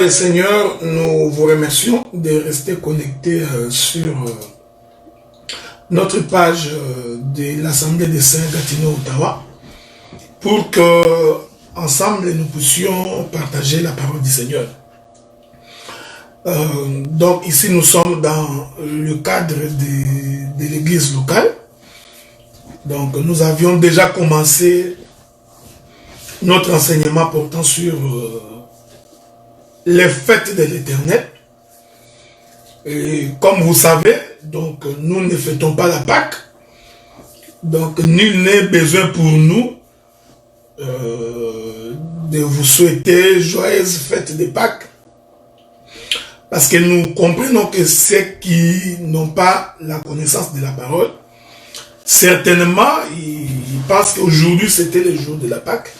Seigneur, nous vous remercions de rester connectés sur notre page de l'Assemblée des Saints Gatineau Ottawa pour que ensemble nous puissions partager la parole du Seigneur. Donc ici nous sommes dans le cadre de l'église locale. Donc nous avions déjà commencé notre enseignement portant sur les fêtes de l'Éternel. Et comme vous savez, donc nous ne fêtons pas la Pâque. Donc nul n'est besoin pour nous de vous souhaiter joyeuses fêtes de Pâques. Parce que nous comprenons que ceux qui n'ont pas la connaissance de la parole, certainement ils pensent qu'aujourd'hui c'était le jour de la Pâque.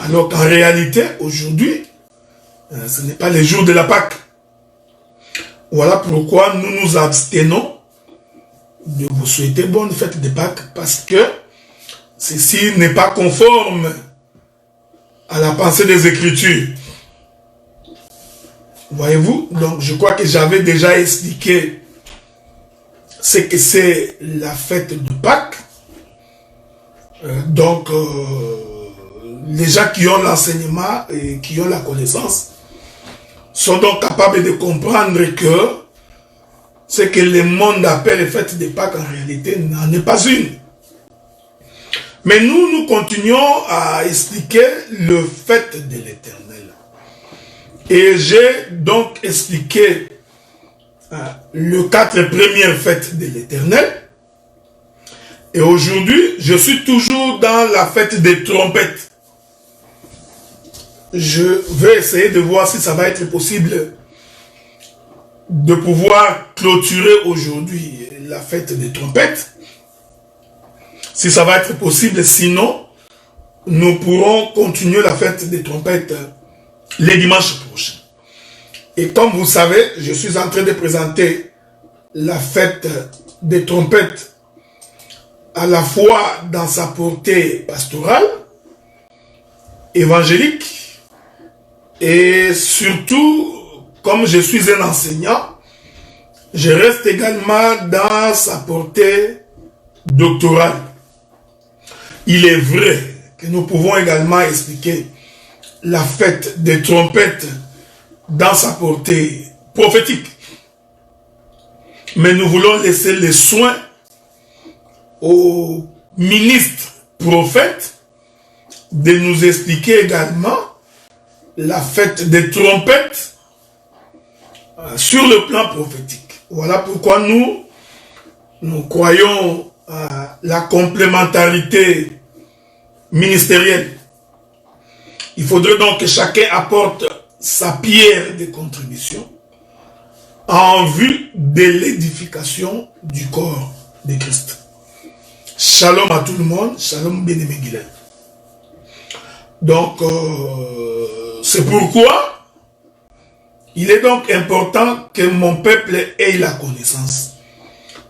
Alors qu'en réalité, aujourd'hui, ce n'est pas le jour de la Pâque. Voilà pourquoi nous nous abstenons de vous souhaiter bonne fête de Pâques, parce que ceci n'est pas conforme à la pensée des Écritures. Voyez-vous, donc je crois que j'avais déjà expliqué ce que c'est la fête de Pâques. Les gens qui ont l'enseignement et qui ont la connaissance sont donc capables de comprendre que ce que le monde appelle fête de Pâques en réalité n'en est pas une. Mais nous continuons à expliquer le fête de l'Éternel. Et j'ai donc expliqué les 4 premières fêtes de l'Éternel. Et aujourd'hui, je suis toujours dans la fête des trompettes. Je vais essayer de voir si ça va être possible de pouvoir clôturer aujourd'hui la fête des trompettes. Si ça va être possible, sinon, nous pourrons continuer la fête des trompettes les dimanches prochains. Et comme vous savez, je suis en train de présenter la fête des trompettes à la fois dans sa portée pastorale, évangélique, et surtout, comme je suis un enseignant, je reste également dans sa portée doctorale. Il est vrai que nous pouvons également expliquer la fête des trompettes dans sa portée prophétique. Mais nous voulons laisser les soins aux ministres prophètes de nous expliquer également la fête des trompettes sur le plan prophétique. Voilà pourquoi nous croyons à la complémentarité ministérielle. Il faudrait donc que chacun apporte sa pierre de contribution en vue de l'édification du corps de Christ. Shalom à tout le monde, shalom bien-aimé Guylaine. Donc, c'est pourquoi il est donc important que mon peuple ait la connaissance.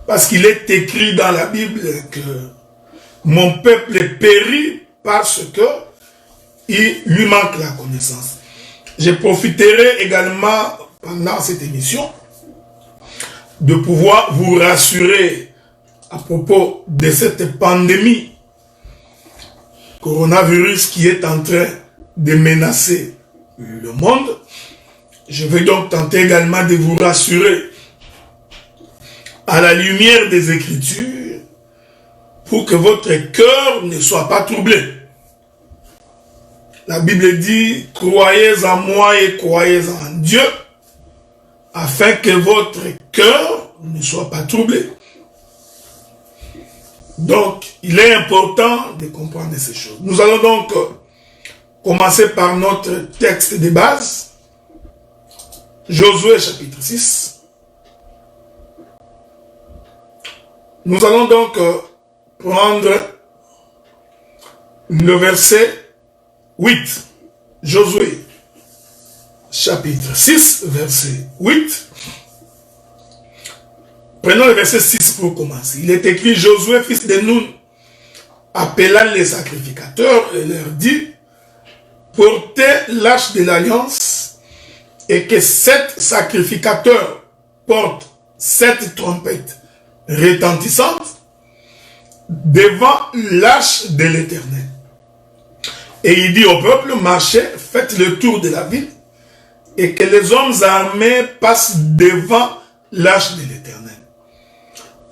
Parce qu'il est écrit dans la Bible que mon peuple périt parce que il lui manque la connaissance. Je profiterai également pendant cette émission de pouvoir vous rassurer à propos de cette pandémie coronavirus qui est en train de menacer le monde. Je vais donc tenter également de vous rassurer à la lumière des Écritures pour que votre cœur ne soit pas troublé. La Bible dit, croyez en moi et croyez en Dieu, afin que votre cœur ne soit pas troublé. Donc, il est important de comprendre ces choses. Nous allons donc commencer par notre texte de base, Josué chapitre 6. Nous allons donc prendre le verset 8. Josué, chapitre 6, verset 8. Prenons le verset 6 pour commencer. Il est écrit: Josué, fils de Nun, appela les sacrificateurs et leur dit: portez l'arche de l'alliance, et que 7 sacrificateurs portent 7 trompettes retentissantes devant l'arche de l'Éternel. Et il dit au peuple: marchez, faites le tour de la ville, et que les hommes armés passent devant l'arche de l'Éternel.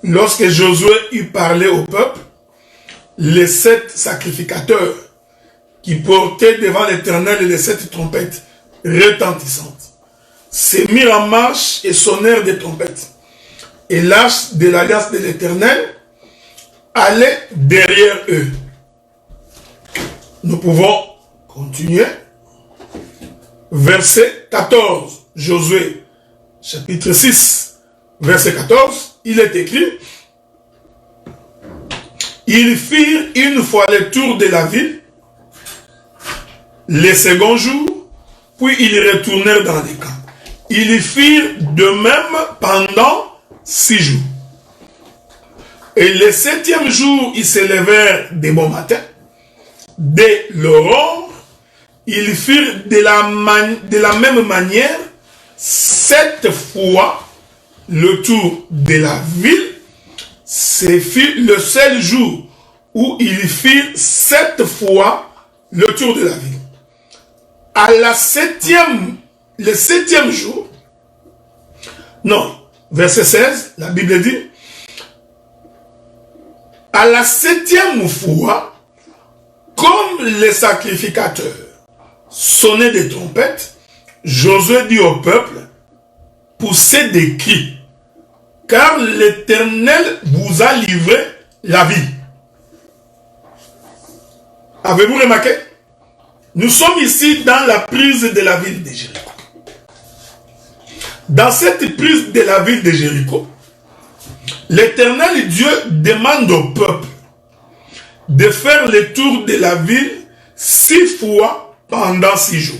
Lorsque Josué eut parlé au peuple, les 7 sacrificateurs qui portaient devant l'Éternel les 7 trompettes retentissantes se mirent en marche et sonnèrent des trompettes. Et l'arche de l'alliance de l'Éternel allait derrière eux. Nous pouvons continuer. Verset 14, Josué, chapitre 6, verset 14, il est écrit: ils firent une fois le tour de la ville, le second jour, puis ils retournèrent dans les camps. Ils firent de même pendant 6 jours. Et le 7e jour, ils se levèrent de bon matin. Dès l'aurore, ils firent de la même manière 7 fois le tour de la ville. Ce fut le seul jour où ils firent 7 fois le tour de la ville. À le 7e jour, non, verset 16, la Bible dit: à la 7e fois, comme les sacrificateurs sonnaient des trompettes, Josué dit au peuple: poussez des cris, car l'Éternel vous a livré la vie. Avez-vous remarqué? Nous sommes ici dans la prise de la ville de Jéricho. Dans cette prise de la ville de Jéricho, l'Éternel Dieu demande au peuple de faire le tour de la ville 6 fois pendant 6 jours.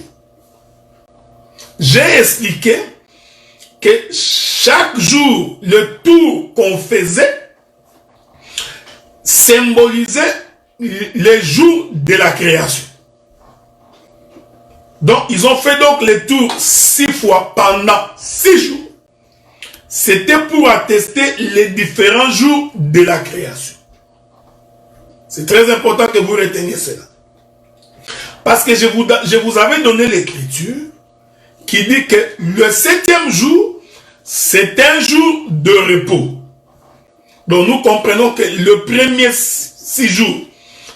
J'ai expliqué que chaque jour, le tour qu'on faisait symbolisait les jours de la création. Donc, ils ont fait donc le tour 6 fois pendant 6 jours. C'était pour attester les différents jours de la création. C'est très important que vous reteniez cela. Parce que je vous avais donné l'écriture qui dit que le 7e jour, c'est un jour de repos. Donc nous comprenons que le premier 6 jours,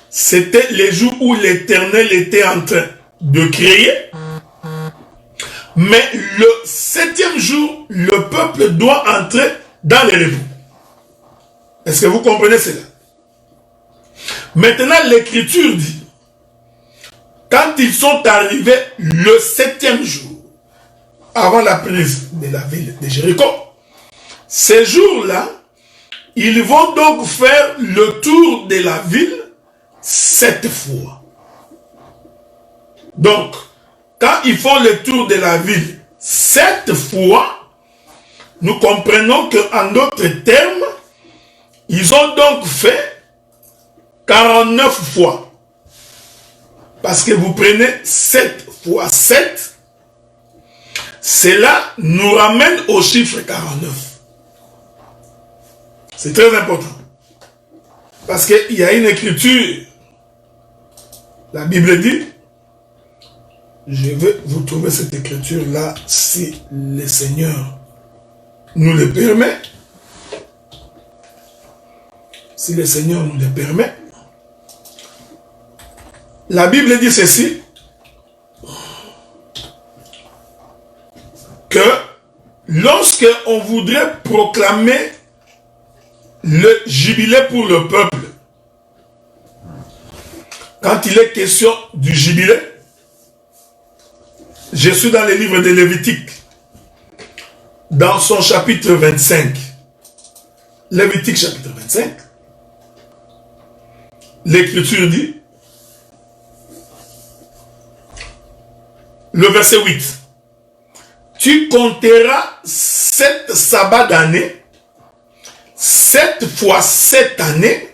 c'était les jours où l'Éternel était en train de créer. Mais le 7e jour, le peuple doit entrer dans le repos. Est-ce que vous comprenez cela? Maintenant, l'Écriture dit, quand ils sont arrivés le 7e jour, avant la prise de la ville de Jéricho, ces jours-là, ils vont donc faire le tour de la ville 7 fois. Donc, quand ils font le tour de la ville 7 fois, nous comprenons qu'en d'autres termes, ils ont donc fait 49 fois. Parce que vous prenez 7 fois 7, cela nous ramène au chiffre 49. C'est très important. Parce qu'il y a une écriture. La Bible dit, je vais vous trouver cette écriture-là si le Seigneur nous le permet. Si le Seigneur nous le permet. La Bible dit ceci, que lorsque on voudrait proclamer le jubilé pour le peuple, quand il est question du jubilé, je suis dans le livre de Lévitique, dans son chapitre 25. Lévitique chapitre 25, l'Écriture dit, le verset 8, tu compteras 7 sabbats d'année, 7 fois 7 années,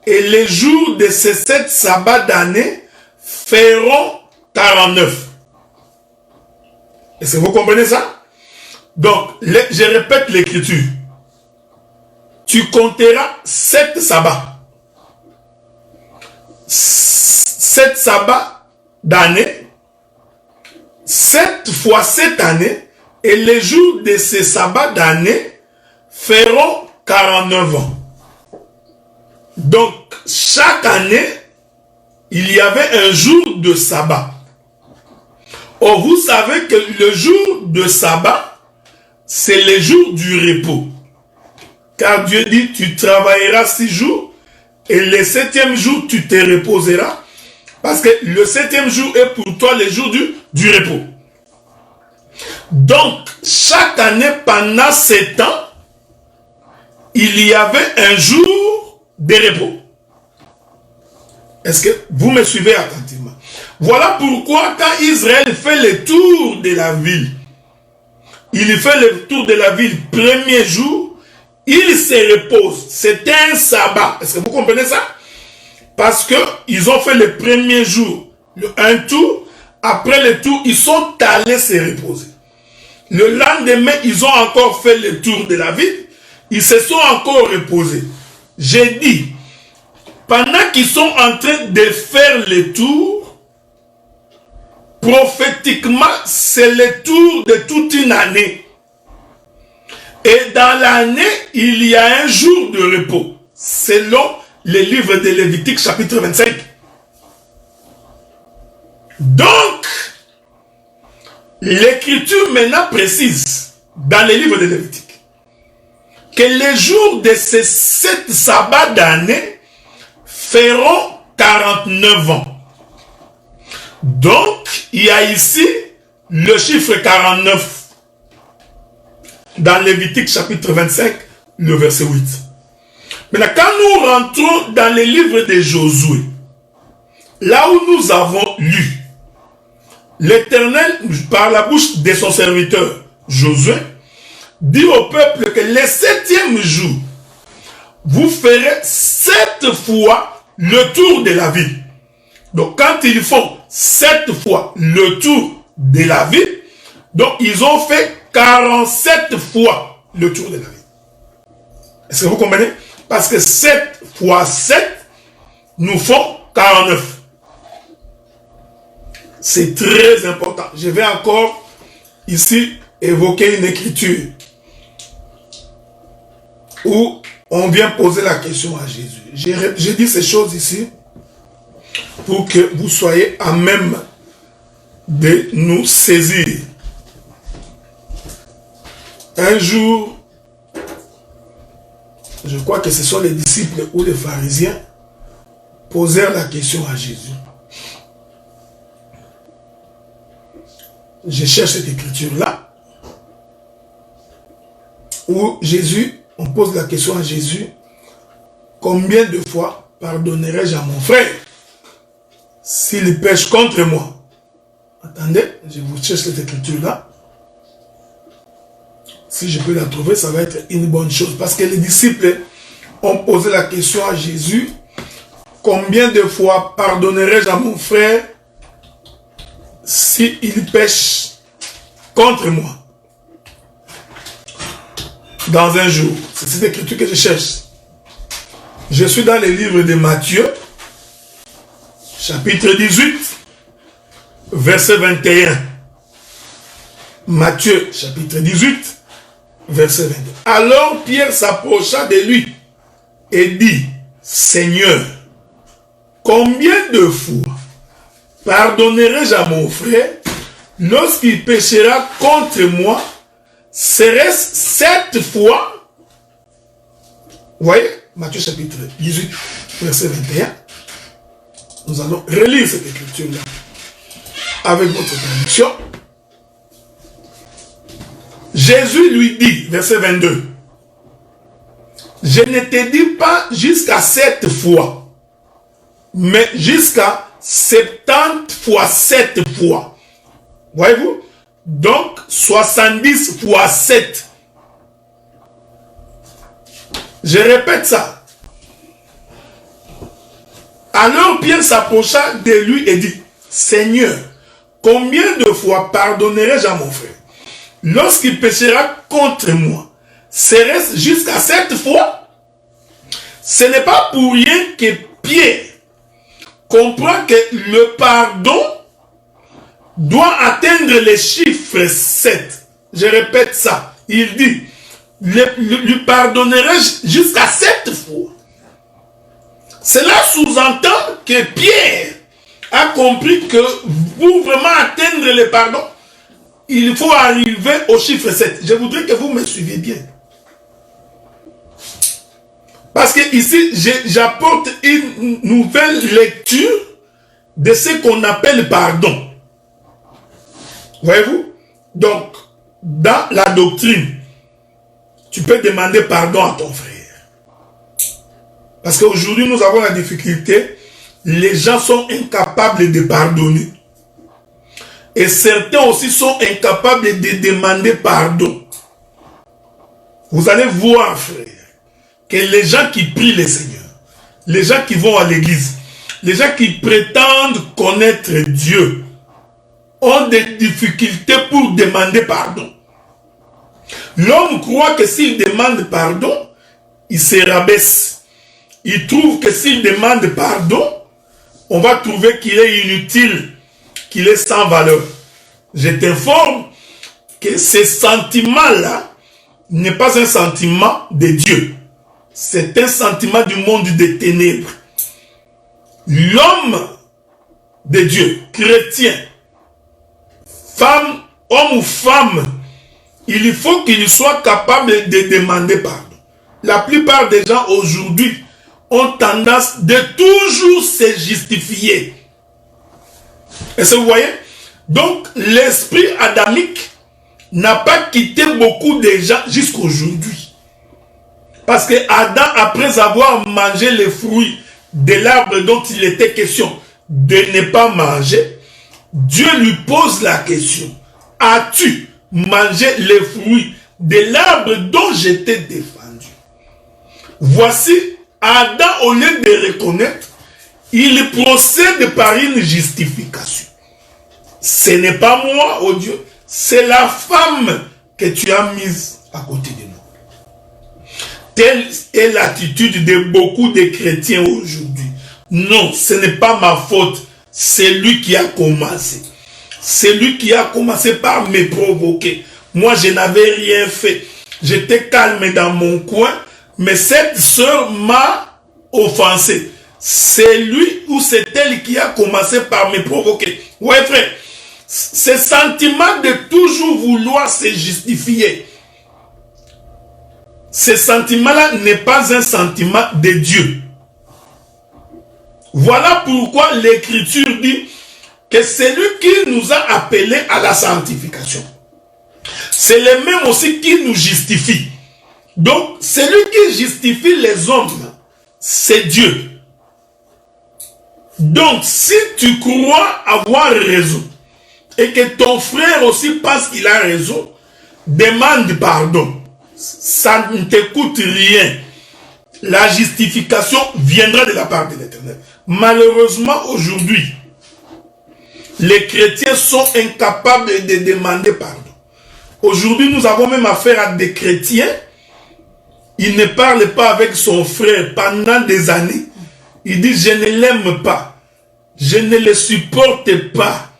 et les jours de ces 7 sabbats d'année feront 49. Est-ce que vous comprenez ça? Donc, je répète l'écriture. Tu compteras 7 sabbats. 7 sabbats d'année, 7 fois 7 années, et les jours de ces sabbats d'année feront 49 ans. Donc, chaque année, il y avait un jour de sabbat. Or, vous savez que le jour de sabbat, c'est le jour du repos. Car Dieu dit, tu travailleras 6 jours, et le 7e jour, tu te reposeras. Parce que le 7e jour est pour toi le jour du repos. Donc, chaque année, pendant 7 ans, il y avait un jour de repos. Est-ce que vous me suivez attentivement? Voilà pourquoi quand Israël fait le tour de la ville, il fait le tour de la ville premier jour, il se repose. C'était un sabbat. Est-ce que vous comprenez ça? Parce qu'ils ont fait le premier jour, un tour. Après le tour, ils sont allés se reposer. Le lendemain, ils ont encore fait le tour de la ville. Ils se sont encore reposés. J'ai dit, pendant qu'ils sont en train de faire le tour, prophétiquement, c'est le tour de toute une année. Et dans l'année, il y a un jour de repos, selon le livre de Lévitique, chapitre 25. Donc, l'Écriture maintenant précise, dans le livre de Lévitique, que les jours de ces 7 sabbats d'année feront 49 ans. Donc, il y a ici le chiffre 49 dans Lévitique chapitre 25, le verset 8. Maintenant, quand nous rentrons dans le livre de Josué, là où nous avons lu, l'Éternel, par la bouche de son serviteur Josué, dit au peuple que le 7e jour, vous ferez 7 fois le tour de la ville. Donc, quand ils font 7 fois le tour de la ville, donc ils ont fait 47 fois le tour de la ville. Est-ce que vous comprenez? Parce que 7 fois 7 nous font 49. C'est très important. Je vais encore ici évoquer une écriture où on vient poser la question à Jésus. J'ai dit ces choses ici pour que vous soyez à même de nous saisir. Un jour, je crois que ce sont les disciples ou les pharisiens, posèrent la question à Jésus. Je cherche cette écriture-là, où Jésus, on pose la question à Jésus, combien de fois pardonnerai-je à mon frère s'il pêche contre moi? Attendez, je vous cherche cette écriture-là. Si je peux la trouver, ça va être une bonne chose. Parce que les disciples ont posé la question à Jésus, combien de fois pardonnerai-je à mon frère s'il pêche contre moi dans un jour? C'est cette écriture que je cherche. Je suis dans le livre de Matthieu, chapitre 18, verset 21. Matthieu, chapitre 18, verset 22. Alors Pierre s'approcha de lui et dit, Seigneur, combien de fois pardonnerai-je à mon frère lorsqu'il péchera contre moi? Serait-ce 7 fois? Vous voyez, Matthieu chapitre 18, verset 21. Nous allons relire cette écriture-là avec votre traduction. Jésus lui dit, verset 22, je ne te dis pas jusqu'à 7 fois, mais jusqu'à 70 fois 7 fois. Voyez-vous? Donc, 70 fois 7. Je répète ça. Alors Pierre s'approcha de lui et dit, Seigneur, combien de fois pardonnerai-je à mon frère lorsqu'il péchera contre moi? Serait-ce jusqu'à 7 fois? Ce n'est pas pour rien que Pierre comprend que le pardon doit atteindre les chiffres 7. Je répète ça. Il dit, lui pardonnerai-je jusqu'à 7 fois? Cela sous-entend que Pierre a compris que pour vraiment atteindre le pardon, il faut arriver au chiffre 7. Je voudrais que vous me suiviez bien. Parce que ici, j'apporte une nouvelle lecture de ce qu'on appelle pardon. Voyez-vous? Donc, dans la doctrine, tu peux demander pardon à ton frère. Parce qu'aujourd'hui, nous avons la difficulté. Les gens sont incapables de pardonner. Et certains aussi sont incapables de demander pardon. Vous allez voir, frère, que les gens qui prient le Seigneur, les gens qui vont à l'église, les gens qui prétendent connaître Dieu, ont des difficultés pour demander pardon. L'homme croit que s'il demande pardon, il se rabaisse. Il trouve que s'il demande pardon, on va trouver qu'il est inutile, qu'il est sans valeur. Je t'informe que ce sentiment-là n'est pas un sentiment de Dieu. C'est un sentiment du monde des ténèbres. L'homme de Dieu, chrétien, femme, homme ou femme, il faut qu'il soit capable de demander pardon. La plupart des gens aujourd'hui ont tendance de toujours se justifier. Est-ce que vous voyez? Donc, l'esprit adamique n'a pas quitté beaucoup de gens jusqu'aujourd'hui. Parce que Adam, après avoir mangé les fruits de l'arbre dont il était question de ne pas manger, Dieu lui pose la question, as-tu mangé les fruits de l'arbre dont je t'ai défendu? Voici, Adam, au lieu de reconnaître, il procède par une justification. Ce n'est pas moi, oh Dieu, c'est la femme que tu as mise à côté de nous. Telle est l'attitude de beaucoup de chrétiens aujourd'hui. Non, ce n'est pas ma faute, c'est lui qui a commencé. C'est lui qui a commencé par me provoquer. Moi, je n'avais rien fait. J'étais calme dans mon coin, mais cette sœur m'a offensé. C'est lui ou c'est elle qui a commencé par me provoquer. Ouais, frère, ce sentiment de toujours vouloir se justifier, ce sentiment-là n'est pas un sentiment de Dieu. Voilà pourquoi l'Écriture dit que c'est lui qui nous a appelés à la sanctification. C'est le même aussi qui nous justifie. Donc, celui qui justifie les hommes, c'est Dieu. Donc, si tu crois avoir raison, et que ton frère aussi pense qu'il a raison, demande pardon. Ça ne te coûte rien. La justification viendra de la part de l'Éternel. Malheureusement, aujourd'hui, les chrétiens sont incapables de demander pardon. Aujourd'hui, nous avons même affaire à des chrétiens. Il ne parle pas avec son frère pendant des années. Il dit, je ne l'aime pas. Je ne le supporte pas.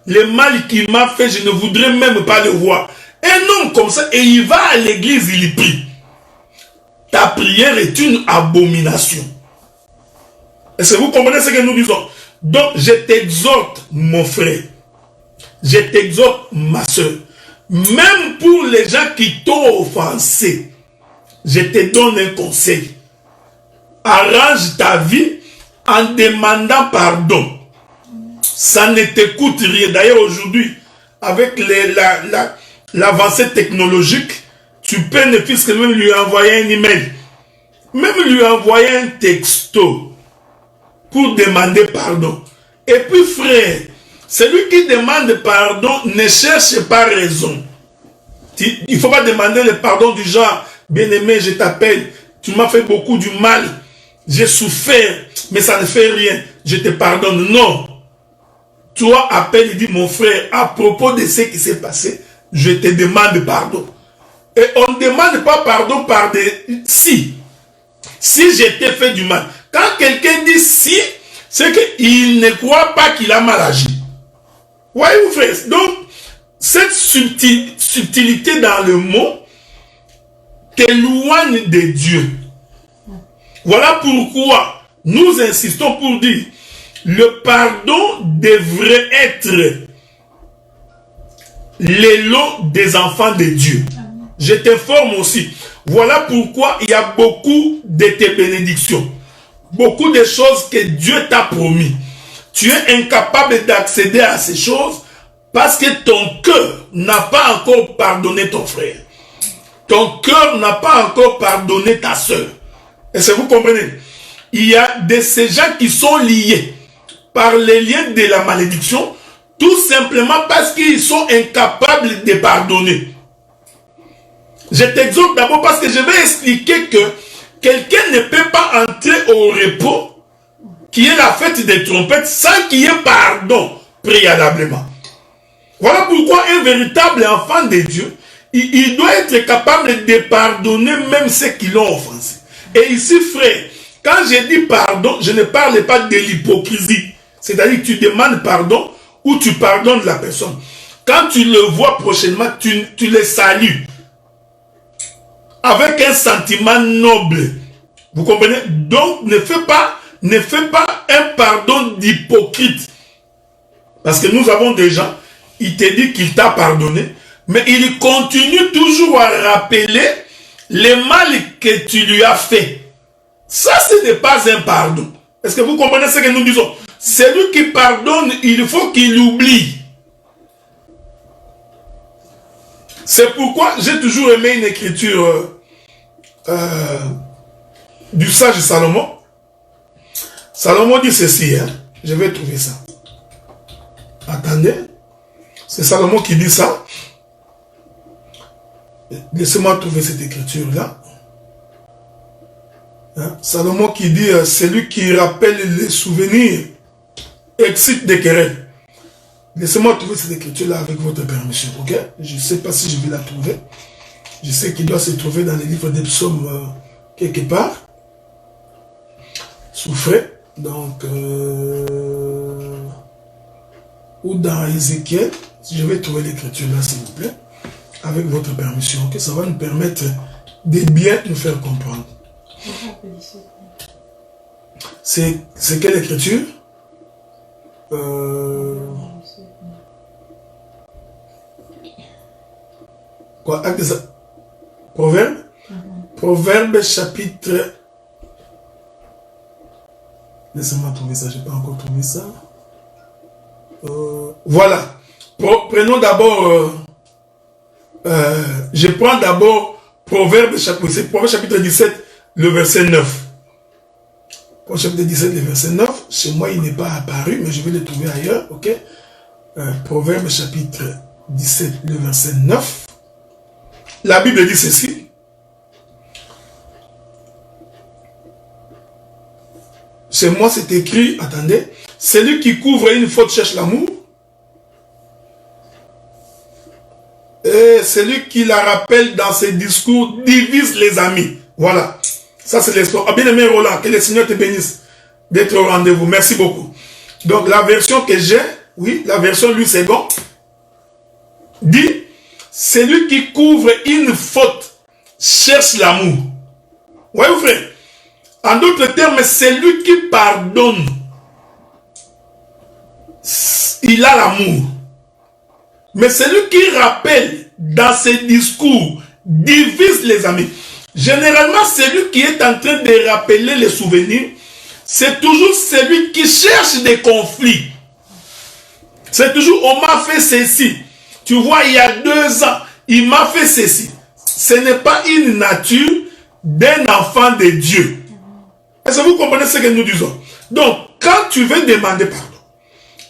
Le mal qu'il m'a fait, je ne voudrais même pas le voir. Un homme comme ça, et il va à l'église, il prie. Ta prière est une abomination. Est-ce que vous comprenez ce que nous disons? Donc, je t'exhorte, mon frère. Je t'exhorte, ma soeur. Même pour les gens qui t'ont offensé, je te donne un conseil. Arrange ta vie en demandant pardon. Ça ne te coûte rien. D'ailleurs, aujourd'hui, avec l'avancée technologique, tu peux ne fût-ce que même lui envoyer un email. même lui envoyer un texto pour demander pardon. Et puis frère, celui qui demande pardon ne cherche pas raison. Il ne faut pas demander le pardon du genre, bien-aimé, je t'appelle, tu m'as fait beaucoup du mal, j'ai souffert, mais ça ne fait rien, je te pardonne. Non. Toi, appelle et dis, mon frère, à propos de ce qui s'est passé, je te demande pardon. Et on ne demande pas pardon par des si. Si je t'ai fait du mal. Quand quelqu'un dit si, c'est qu'il ne croit pas qu'il a mal agi. Voyez-vous, frère? Donc, cette subtilité dans le mot t'éloigne de Dieu. Voilà pourquoi nous insistons pour dire le pardon devrait être l'élan des enfants de Dieu. Je t'informe aussi. Voilà pourquoi il y a beaucoup de tes bénédictions. Beaucoup de choses que Dieu t'a promis. Tu es incapable d'accéder à ces choses parce que ton cœur n'a pas encore pardonné ton frère. Ton cœur n'a pas encore pardonné ta soeur. Est-ce que vous comprenez? Il y a de ces gens qui sont liés par les liens de la malédiction, tout simplement parce qu'ils sont incapables de pardonner. Je t'exhorte d'abord parce que je vais expliquer que quelqu'un ne peut pas entrer au repos, qui est la fête des trompettes, sans qu'il y ait pardon préalablement. Voilà pourquoi un véritable enfant de Dieu, il doit être capable de pardonner même ceux qui l'ont offensé. Et ici, frère, quand je dis pardon, je ne parle pas de l'hypocrisie. C'est-à-dire que tu demandes pardon ou tu pardonnes la personne. Quand tu le vois prochainement, tu le salues. Avec un sentiment noble. Vous comprenez? Donc, ne fais pas un pardon d'hypocrite. Parce que nous avons des gens, il te dit qu'il t'a pardonné, mais il continue toujours à rappeler le mal que tu lui as fait. Ça, ce n'est pas un pardon. Est-ce que vous comprenez ce que nous disons? Celui qui pardonne, il faut qu'il oublie. C'est pourquoi j'ai toujours aimé une écriture du sage Salomon. Salomon dit ceci, hein? Je vais trouver ça. Attendez. C'est Salomon qui dit ça. Laissez-moi trouver cette écriture-là. Hein? Salomon qui dit, celui qui rappelle les souvenirs excite des querelles. Laissez-moi trouver cette écriture-là avec votre permission, ok? Je ne sais pas si je vais la trouver. Je sais qu'il doit se trouver dans les livres des psaumes quelque part. Souffrez. Donc, ou dans Ézéchiel. Je vais trouver l'écriture là, s'il vous plaît. Avec votre permission, ok? Ça va nous permettre de bien nous faire comprendre. C'est quelle écriture? Quoi? Proverbe? Proverbe chapitre... Laissez-moi trouver ça, je n'ai pas encore trouvé ça. Voilà. Prenons d'abord... je prends d'abord Proverbe chapitre 17, le verset 9. Proverbe chapitre 17, le verset 9. Chez moi, il n'est pas apparu, mais je vais le trouver ailleurs. Ok. Proverbe chapitre 17, le verset 9. La Bible dit ceci. Chez moi, c'est écrit, attendez, celui qui couvre une faute cherche l'amour. Et celui qui la rappelle dans ses discours divise les amis. Voilà. Ça, c'est l'espoir. Ah, bien aimé Roland, que le Seigneur te bénisse d'être au rendez-vous. Merci beaucoup. Donc, la version que j'ai, oui, la version lui, c'est bon, dit, celui qui couvre une faute cherche l'amour. Oui, frère. En d'autres termes, celui qui pardonne, il a l'amour. Mais celui qui rappelle dans ses discours divise les amis. Généralement, celui qui est en train de rappeler les souvenirs, c'est toujours celui qui cherche des conflits. C'est toujours, on m'a fait ceci. Tu vois, il y a 2 ans, il m'a fait ceci. Ce n'est pas une nature d'un enfant de Dieu. Est-ce que vous comprenez ce que nous disons? Donc, quand tu veux demander pardon,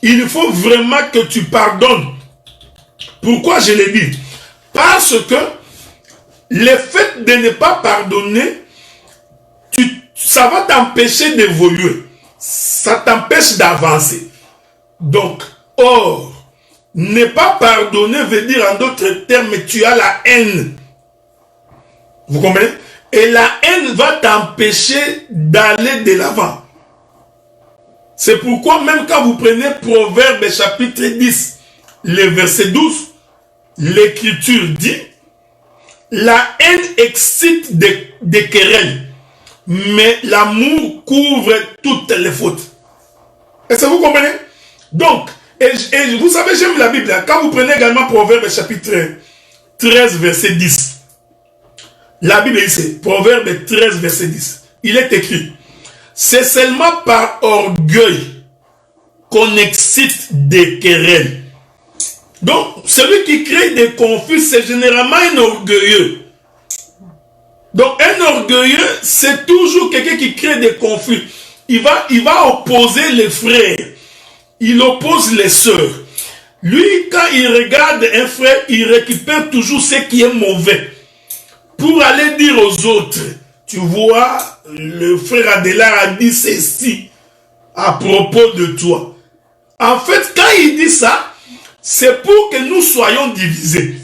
il faut vraiment que tu pardonnes. Pourquoi je l'ai dit? Parce que le fait de ne pas pardonner, ça va t'empêcher d'évoluer. Ça t'empêche d'avancer. Donc, or, ne pas pardonner veut dire en d'autres termes, tu as la haine. Vous comprenez? Et la haine va t'empêcher d'aller de l'avant. C'est pourquoi même quand vous prenez Proverbe chapitre 10, le verset 12, l'écriture dit, la haine excite des querelles, mais l'amour couvre toutes les fautes. Est-ce que vous comprenez? Donc, et vous savez, j'aime la Bible. Quand vous prenez également Proverbe chapitre 13, verset 10, la Bible dit, Proverbe 13, verset 10, il est écrit, c'est seulement par orgueil qu'on excite des querelles. Donc, celui qui crée des conflits, c'est généralement un orgueilleux. Donc, un orgueilleux, c'est toujours quelqu'un qui crée des conflits. Il va opposer les frères. Il oppose les sœurs. Lui, quand il regarde un frère, il récupère toujours ce qui est mauvais. Pour aller dire aux autres, tu vois, le frère Adélard a dit ceci à propos de toi. En fait, quand il dit ça, c'est pour que nous soyons divisés.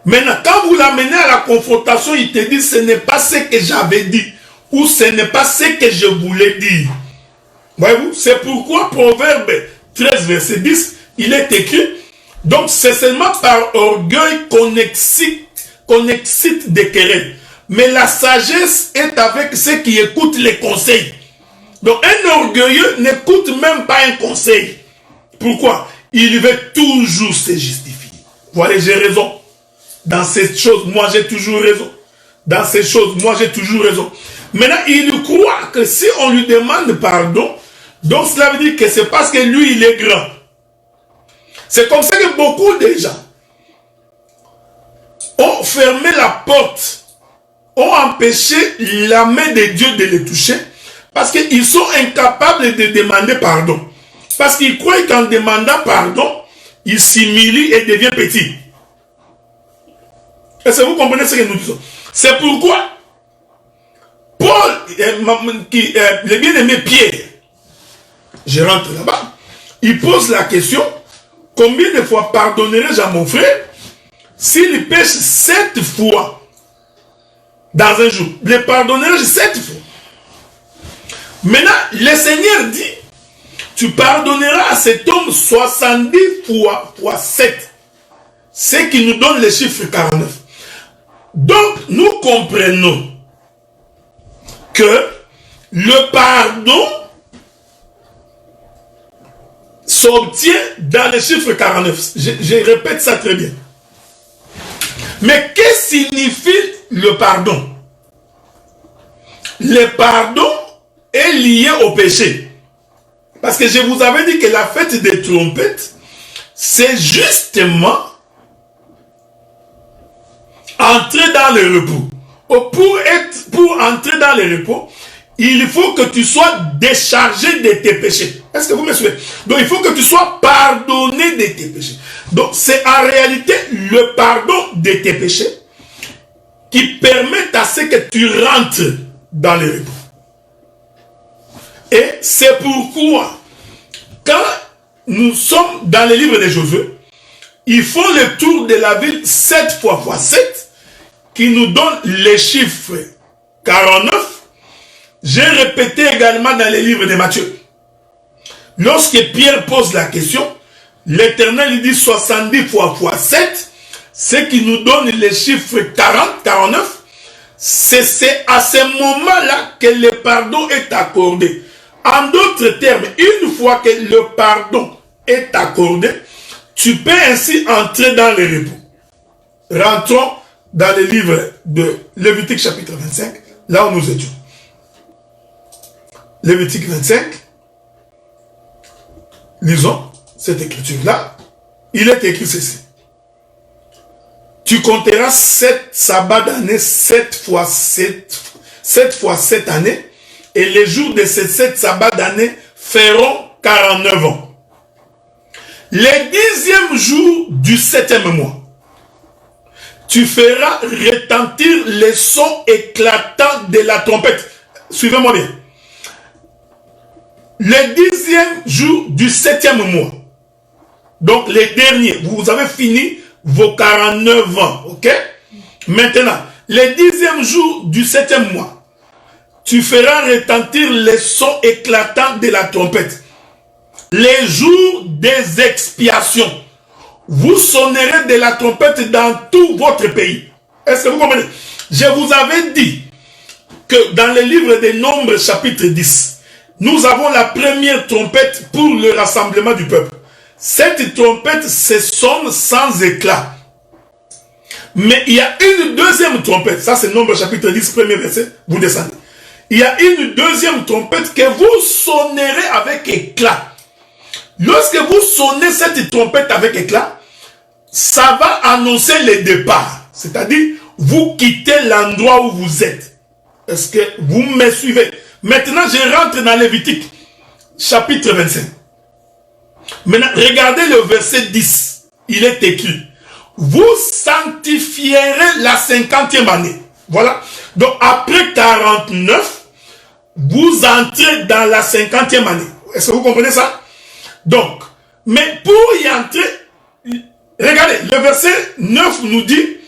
Maintenant, quand vous l'amenez à la confrontation, il te dit, ce n'est pas ce que j'avais dit, ou ce n'est pas ce que je voulais dire. Voyez-vous, c'est pourquoi Proverbe 13, verset 10, il est écrit, donc c'est seulement par orgueil qu'on excite des querelles. Mais la sagesse est avec ceux qui écoutent les conseils. Donc un orgueilleux n'écoute même pas un conseil. Pourquoi? Il veut toujours se justifier. Voilà, j'ai raison. Dans ces choses, moi j'ai toujours raison. Dans ces choses, moi j'ai toujours raison. Maintenant, il croit que si on lui demande pardon, donc cela veut dire que c'est parce que lui, il est grand. C'est comme ça que beaucoup de gens ont fermé la porte, ont empêché la main de Dieu de les toucher, parce qu'ils sont incapables de demander pardon. Parce qu'ils croient qu'en demandant pardon, ils s'humilient et deviennent petits. Est-ce que vous comprenez ce que nous disons? C'est pourquoi Paul, le bien-aimé Pierre, je rentre là-bas, il pose la question, combien de fois pardonnerai-je à mon frère s'il pêche 7 fois dans un jour? Le pardonnerai-je 7 fois? Maintenant, le Seigneur dit, tu pardonneras à cet homme 70 fois 7. Ce qui nous donne le chiffre 49. Donc, nous comprenons que le pardon s'obtient dans le chiffre 49. Je répète ça très bien. Mais qu'est-ce que signifie le pardon? Le pardon est lié au péché. Parce que je vous avais dit que la fête des trompettes, c'est justement entrer dans le repos. Pour entrer dans le repos, il faut que tu sois déchargé de tes péchés. Est-ce que vous me suivez? Donc il faut que tu sois pardonné de tes péchés. Donc c'est en réalité le pardon de tes péchés qui permet à ce que tu rentres dans le repos. Et c'est pourquoi, quand nous sommes dans le livre de Josué, ils font le tour de la ville 7 fois 7, qui nous donne les chiffres 49. J'ai répété également dans les livres de Matthieu. Lorsque Pierre pose la question, l'Éternel dit 70 fois 7, ce qui nous donne les chiffres 40, 49. C'est à ce moment-là que le pardon est accordé. En d'autres termes, une fois que le pardon est accordé, tu peux ainsi entrer dans le repos. Rentrons dans le livre de Lévitique chapitre 25, là où nous étions. Lévitique 25, lisons cette écriture-là. Il est écrit ceci. tu compteras 7 sabbats d'année, 7 fois 7 années, et les jours de ces 7 sabbats d'année feront 49 ans. Les 10e jour du 7e mois, tu feras retentir les sons éclatants de la trompette. Suivez-moi bien. Le 10e jour du 7e mois, donc les derniers, vous avez fini vos 49 ans, ok? Maintenant, le 10e jour du 7e mois, tu feras retentir les sons éclatants de la trompette. Les jours des expiations, vous sonnerez de la trompette dans tout votre pays. Est-ce que vous comprenez? Je vous avais dit que dans le livre des Nombres, chapitre 10, nous avons la première trompette pour le rassemblement du peuple. Cette trompette se sonne sans éclat. Mais il y a une deuxième trompette. Ça, c'est Nombre chapitre 10, premier verset. Vous descendez. Il y a une deuxième trompette que vous sonnerez avec éclat. Lorsque vous sonnez cette trompette avec éclat, ça va annoncer le départ. C'est-à-dire, vous quittez l'endroit où vous êtes. Est-ce que vous me suivez? Maintenant, je rentre dans Lévitique, chapitre 25. Maintenant, regardez le verset 10. Il est écrit: vous sanctifierez la 50e année. Voilà. Donc, après 49, vous entrez dans la 50e année. Est-ce que vous comprenez ça? Donc, mais pour y entrer, regardez, le verset 9 nous dit: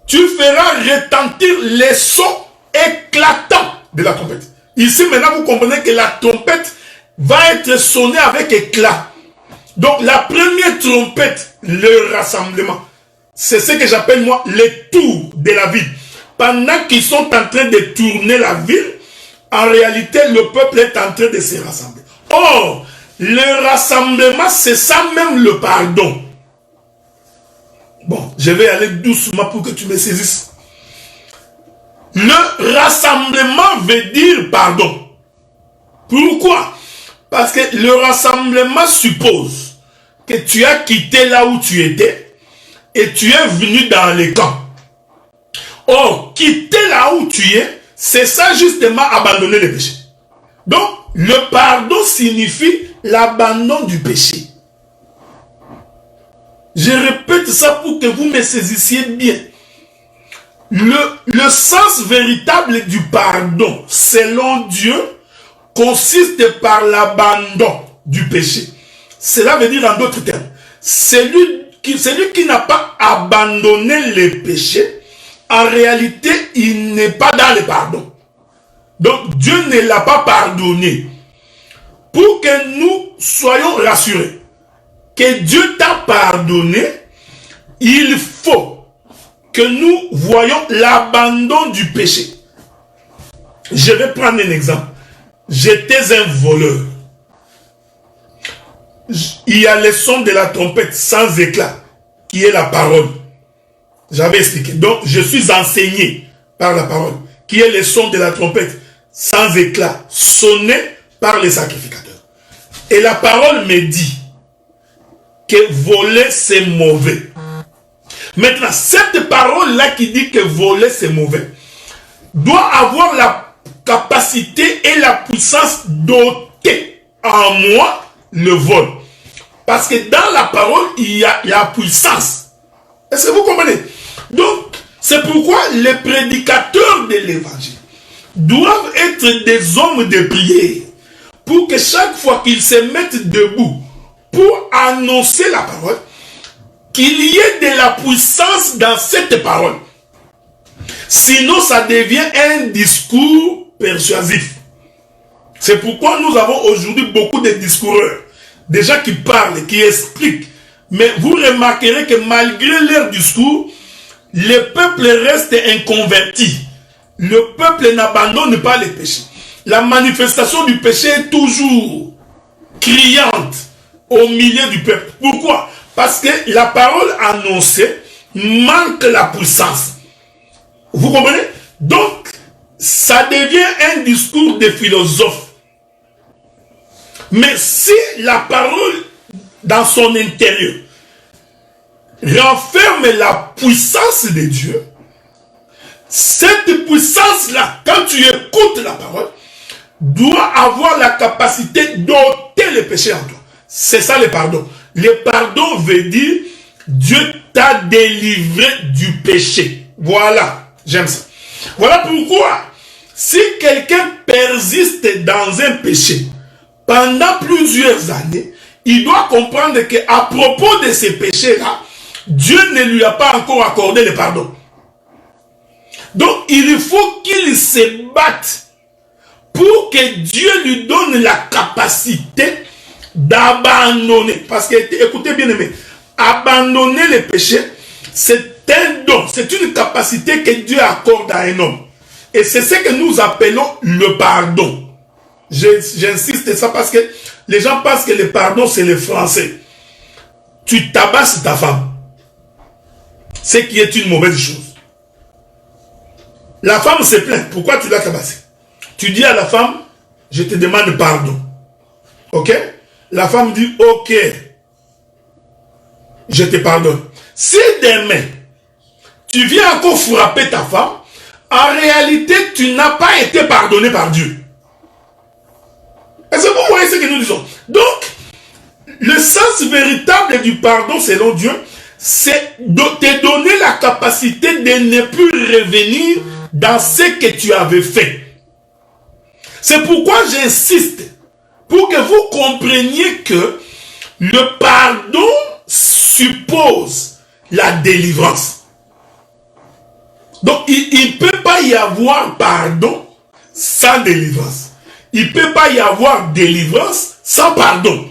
tu feras retentir les sons éclatants de la trompette. Ici, maintenant, vous comprenez que la trompette va être sonnée avec éclat. Donc, la première trompette, le rassemblement, c'est ce que j'appelle, moi, les tours de la ville. Pendant qu'ils sont en train de tourner la ville, en réalité, le peuple est en train de se rassembler. Or, le rassemblement, c'est ça même le pardon. Bon, je vais aller doucement pour que tu me saisisses. Le rassemblement veut dire pardon. Pourquoi? Parce que le rassemblement suppose que tu as quitté là où tu étais et tu es venu dans les camps. Or, quitter là où tu es, c'est ça justement abandonner le péché. Donc, le pardon signifie l'abandon du péché. Je répète ça pour que vous me saisissiez bien. Le sens véritable du pardon, selon Dieu, consiste par l'abandon du péché. Cela veut dire en d'autres termes, celui qui n'a pas abandonné le péché, en réalité, il n'est pas dans le pardon. Donc, Dieu ne l'a pas pardonné. Pour que nous soyons rassurés que Dieu t'a pardonné, il faut que nous voyons l'abandon du péché. Je vais prendre un exemple. J'étais un voleur. Il y a le son de la trompette sans éclat, qui est la parole. J'avais expliqué. Donc, je suis enseigné par la parole, qui est le son de la trompette sans éclat, sonné par les sacrificateurs. Et la parole me dit que voler c'est mauvais. Maintenant, cette parole-là qui dit que voler c'est mauvais, doit avoir la capacité et la puissance d'ôter en moi le vol. Parce que dans la parole, il y a la puissance. Est-ce que vous comprenez? Donc, c'est pourquoi les prédicateurs de l'évangile doivent être des hommes de prière, pour que chaque fois qu'ils se mettent debout pour annoncer la parole, qu'il y ait de la puissance dans cette parole. Sinon, ça devient un discours persuasif. C'est pourquoi nous avons aujourd'hui beaucoup de discoureurs, des gens qui parlent, qui expliquent. Mais vous remarquerez que malgré leur discours, le peuple reste inconverti. Le peuple n'abandonne pas les péchés. La manifestation du péché est toujours criante au milieu du peuple. Pourquoi? Parce que la parole annoncée manque la puissance. Vous comprenez? Donc, ça devient un discours de philosophe. Mais si la parole, dans son intérieur, renferme la puissance de Dieu. Cette puissance-là, quand tu écoutes la parole, doit avoir la capacité d'ôter le péché en toi. C'est ça le pardon. Le pardon veut dire Dieu t'a délivré du péché. Voilà, j'aime ça. Voilà pourquoi, si quelqu'un persiste dans un péché pendant plusieurs années, il doit comprendre qu'à propos de ces péchés-là, Dieu ne lui a pas encore accordé le pardon. Donc, il faut qu'il se batte pour que Dieu lui donne la capacité d'abandonner. Parce que, écoutez bien aimé, abandonner le péché, c'est un don, c'est une capacité que Dieu accorde à un homme. Et c'est ce que nous appelons le pardon. J'insiste sur ça parce que les gens pensent que le pardon c'est le français. Tu tabasses ta femme, ce qui est une mauvaise chose. La femme se plaint, pourquoi tu l'as tabassée? Tu dis à la femme, je te demande pardon. Ok? La femme dit, ok, je te pardonne. Si demain, tu viens encore frapper ta femme, en réalité, tu n'as pas été pardonné par Dieu. Est-ce que vous voyez ce que nous disons? Donc, le sens véritable du pardon selon Dieu, c'est de te donner la capacité de ne plus revenir dans ce que tu avais fait. C'est pourquoi j'insiste, pour que vous compreniez que le pardon suppose la délivrance. Donc, il ne peut pas y avoir pardon sans délivrance. Il ne peut pas y avoir délivrance sans pardon.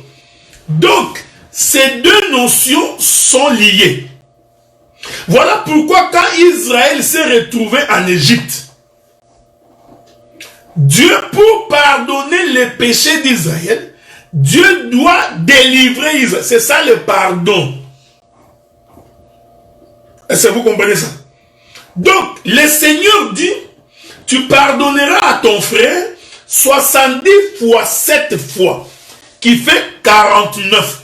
Donc, ces deux notions sont liées. Voilà pourquoi quand Israël s'est retrouvé en Égypte, Dieu, pour pardonner les péchés d'Israël, Dieu doit délivrer Israël. C'est ça le pardon. Est-ce que vous comprenez ça? Donc, le Seigneur dit, tu pardonneras à ton frère 70 fois 7 fois, qui fait 49.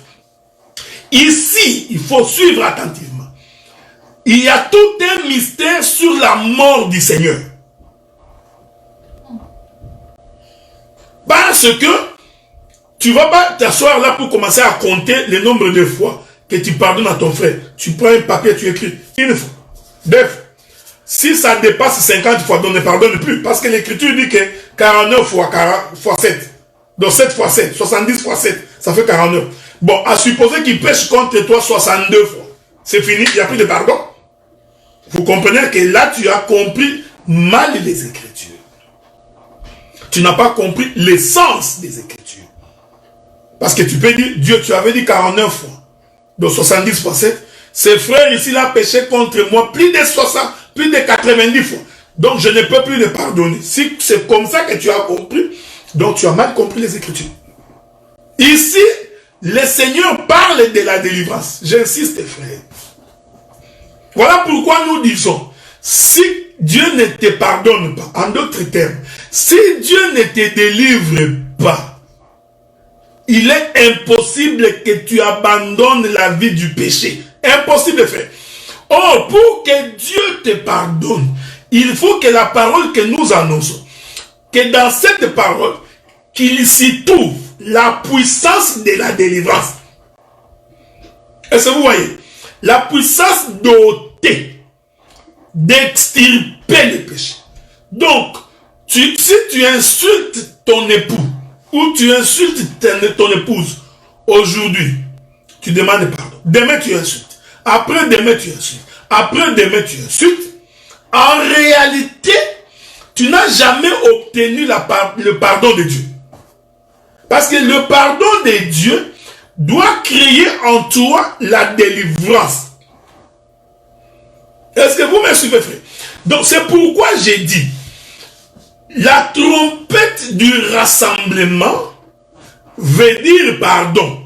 Ici, il faut suivre attentivement. Il y a tout un mystère sur la mort du Seigneur. Parce que tu ne vas pas t'asseoir là pour commencer à compter le nombre de fois que tu pardonnes à ton frère. Tu prends un papier, tu écris une fois, deux fois. Si ça dépasse 50 fois, donc ne pardonne plus. Parce que l'Écriture dit que 49 fois 7. Donc 7 fois 7, 70 fois 7, ça fait 49. Bon, à supposer qu'il pêche contre toi 62 fois. C'est fini, il n'y a plus de pardon. Vous comprenez que là, tu as compris mal les Écritures. Tu n'as pas compris l'essence des Écritures. Parce que tu peux dire, Dieu, tu avais dit 49 fois. Donc 70 fois 7. Ces frères ici, là, péché contre moi plus de 60, plus de 90 fois. Donc je ne peux plus les pardonner. Si c'est comme ça que tu as compris, donc tu as mal compris les Écritures. Ici, le Seigneur parle de la délivrance. J'insiste, frère. Voilà pourquoi nous disons, si Dieu ne te pardonne pas, en d'autres termes, si Dieu ne te délivre pas, il est impossible que tu abandonnes la vie du péché. Impossible, frère. Or, pour que Dieu te pardonne, il faut que la parole que nous annonçons, que dans cette parole, qu'il s'y trouve la puissance de la délivrance. Est-ce que vous voyez? La puissance d'ôter, d'extirper le péché. Donc, si tu insultes ton époux, ou tu insultes ton épouse, aujourd'hui, tu demandes pardon. Demain, tu insultes. Après, demain, tu insultes. Après, demain, tu insultes. En réalité, tu n'as jamais obtenu le pardon de Dieu. Parce que le pardon de Dieu doit créer en toi la délivrance. Est-ce que vous me suivez, frère? Donc, c'est pourquoi j'ai dit, la trompette du rassemblement veut dire pardon.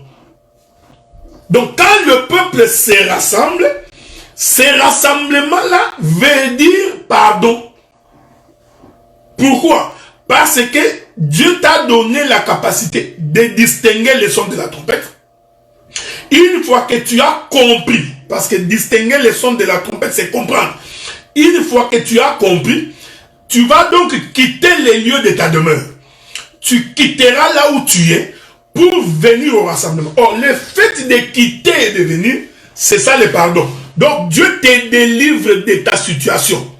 Donc, quand le peuple se rassemble, ce rassemblement-là veut dire pardon. Pourquoi? Parce que Dieu t'a donné la capacité de distinguer le son de la trompette. Une fois que tu as compris parce que distinguer les sons de la trompette, c'est comprendre. Une fois que tu as compris, tu vas donc quitter les lieux de ta demeure. Tu quitteras là où tu es pour venir au rassemblement. Or, le fait de quitter et de venir, c'est ça le pardon. Donc, Dieu te délivre de ta situation.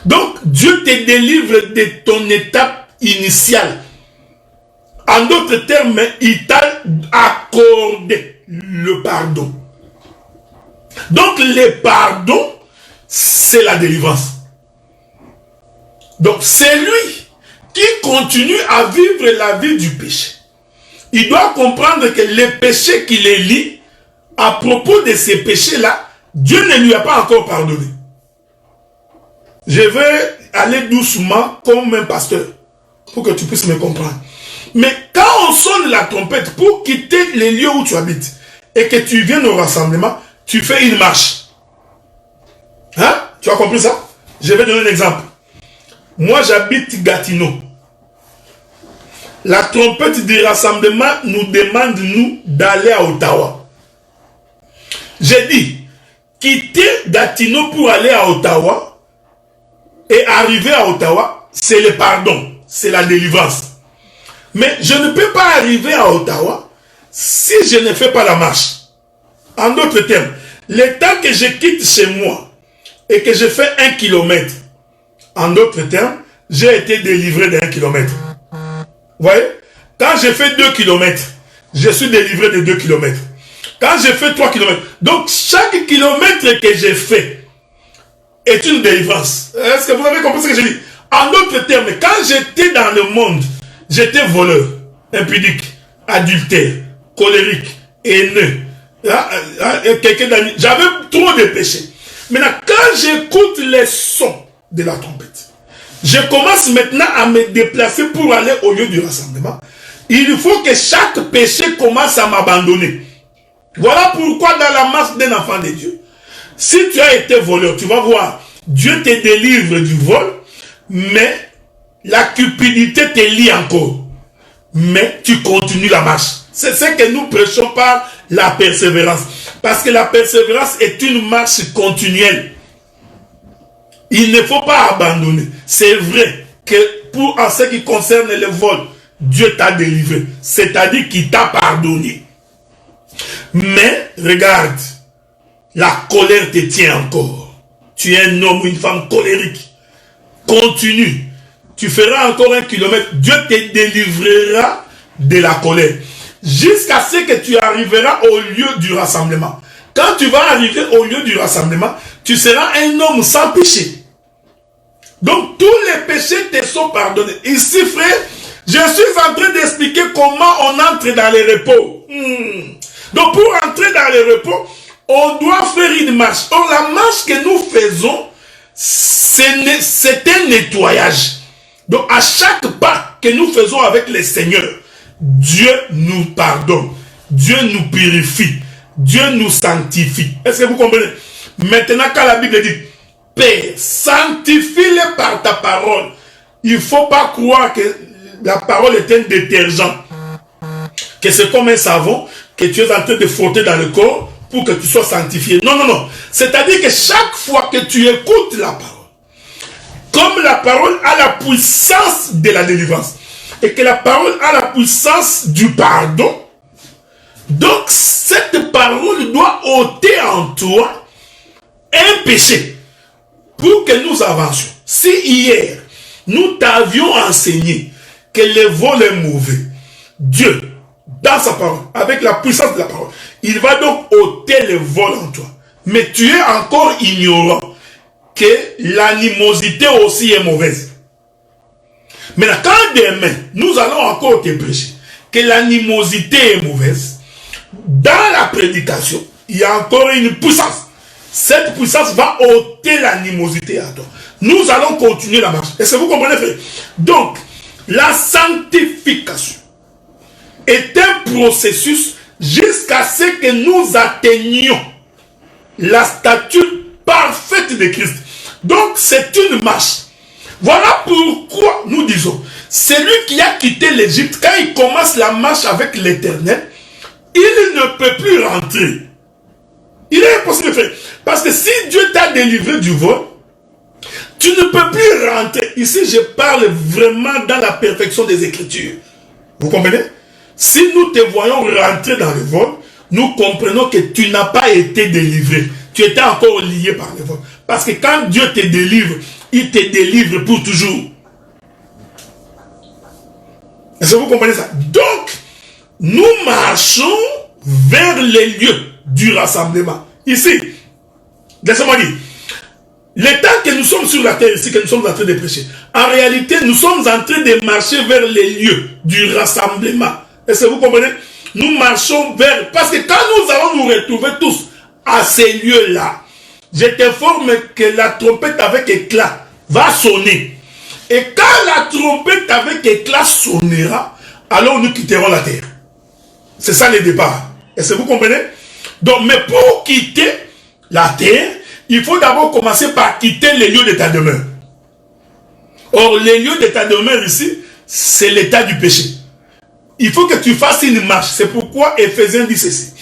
Donc, Dieu te délivre de ton étape initiale. En d'autres termes, il t'a accordé le pardon. Donc, le pardon, c'est la délivrance. Donc, c'est lui qui continue à vivre la vie du péché. Il doit comprendre que les péchés qui les lient, à propos de ces péchés-là, Dieu ne lui a pas encore pardonné. Je vais aller doucement comme un pasteur, pour que tu puisses me comprendre. Mais quand on sonne la trompette pour quitter les lieux où tu habites, et que tu viennes au rassemblement, tu fais une marche. Hein? Tu as compris ça? Je vais donner un exemple. Moi, j'habite Gatineau. La trompette du rassemblement nous demande, nous, d'aller à Ottawa. J'ai dit, quitter Gatineau pour aller à Ottawa et arriver à Ottawa, c'est le pardon, c'est la délivrance. Mais je ne peux pas arriver à Ottawa si je ne fais pas la marche. En d'autres termes, le temps que je quitte chez moi et que je fais 1 kilomètre, en d'autres termes, j'ai été délivré d'1 kilomètre. Vous voyez? Quand j'ai fait 2 kilomètres, je suis délivré de 2 kilomètres. Quand j'ai fait 3 kilomètres, donc chaque kilomètre que j'ai fait est une délivrance. Est-ce que vous avez compris ce que j'ai dit? En d'autres termes, quand j'étais dans le monde, j'étais voleur, impudique, adultère, colérique, haineux, j'avais trop de péchés. Maintenant, quand j'écoute les sons de la trompette, je commence maintenant à me déplacer pour aller au lieu du rassemblement. Il faut que chaque péché commence à m'abandonner. Voilà pourquoi dans la marche d'un enfant de Dieu, si tu as été voleur, tu vas voir, Dieu te délivre du vol, mais la cupidité te lie encore. Mais tu continues la marche. C'est ce que nous prêchons par la persévérance. Parce que la persévérance est une marche continuelle. Il ne faut pas abandonner. C'est vrai que pour en ce qui concerne le vol, Dieu t'a délivré. C'est-à-dire qu'il t'a pardonné. Mais, regarde, la colère te tient encore. Tu es un homme ou une femme colérique. Continue. Tu feras encore 1 kilomètre. Dieu te délivrera de la colère. Jusqu'à ce que tu arriveras au lieu du rassemblement. Quand tu vas arriver au lieu du rassemblement, tu seras un homme sans péché. Donc, tous les péchés te sont pardonnés. Ici, frère, je suis en train d'expliquer comment on entre dans le repos. Donc, pour entrer dans le repos, on doit faire une marche. Or, la marche que nous faisons, c'est un nettoyage. Donc, à chaque pas que nous faisons avec le Seigneur, Dieu nous pardonne. Dieu nous purifie. Dieu nous sanctifie. Est-ce que vous comprenez? Maintenant, quand la Bible dit, Père, sanctifie-les par ta parole. Il ne faut pas croire que la parole est un détergent. Que c'est comme un savon que tu es en train de frotter dans le corps pour que tu sois sanctifié. Non, non, non. C'est-à-dire que chaque fois que tu écoutes la parole, comme la parole a la puissance de la délivrance, et que la parole a la puissance du pardon, donc cette parole doit ôter en toi un péché pour que nous avancions. Si hier, nous t'avions enseigné que le vol est mauvais, Dieu, dans sa parole, avec la puissance de la parole, il va donc ôter le vol en toi. Mais tu es encore ignorant que l'animosité aussi est mauvaise. Maintenant, quand demain, nous allons encore te prêcher que l'animosité est mauvaise, dans la prédication, il y a encore une puissance. Cette puissance va ôter l'animosité à toi. Nous allons continuer la marche. Est-ce que vous comprenez, frère? Donc, la sanctification est un processus jusqu'à ce que nous atteignions la stature parfaite de Christ. Donc, c'est une marche. Voilà pourquoi nous disons, celui qui a quitté l'Égypte, quand il commence la marche avec l'Éternel, il ne peut plus rentrer. Il est impossible de faire. Parce que si Dieu t'a délivré du vol, tu ne peux plus rentrer. Ici, je parle vraiment dans la perfection des Écritures. Vous comprenez? Si nous te voyons rentrer dans le vol, nous comprenons que tu n'as pas été délivré. Tu étais encore lié par le vol. Parce que quand Dieu te délivre, il te délivre pour toujours. Est-ce que vous comprenez ça? Donc, nous marchons vers les lieux du rassemblement. Ici, laissez-moi dire, le temps que nous sommes sur la terre ici, que nous sommes en train de prêcher, en réalité, nous sommes en train de marcher vers les lieux du rassemblement. Est-ce que vous comprenez? Nous marchons vers... Parce que quand nous allons nous retrouver tous à ces lieux-là, je t'informe que la trompette avec éclat va sonner. Et quand la trompette avec éclat sonnera, alors nous quitterons la terre. C'est ça le départ. Est-ce que vous comprenez? Donc, mais pour quitter la terre, il faut d'abord commencer par quitter les lieux de ta demeure. Or, les lieux de ta demeure ici, c'est l'état du péché. Il faut que tu fasses une marche. C'est pourquoi Éphésiens dit ceci.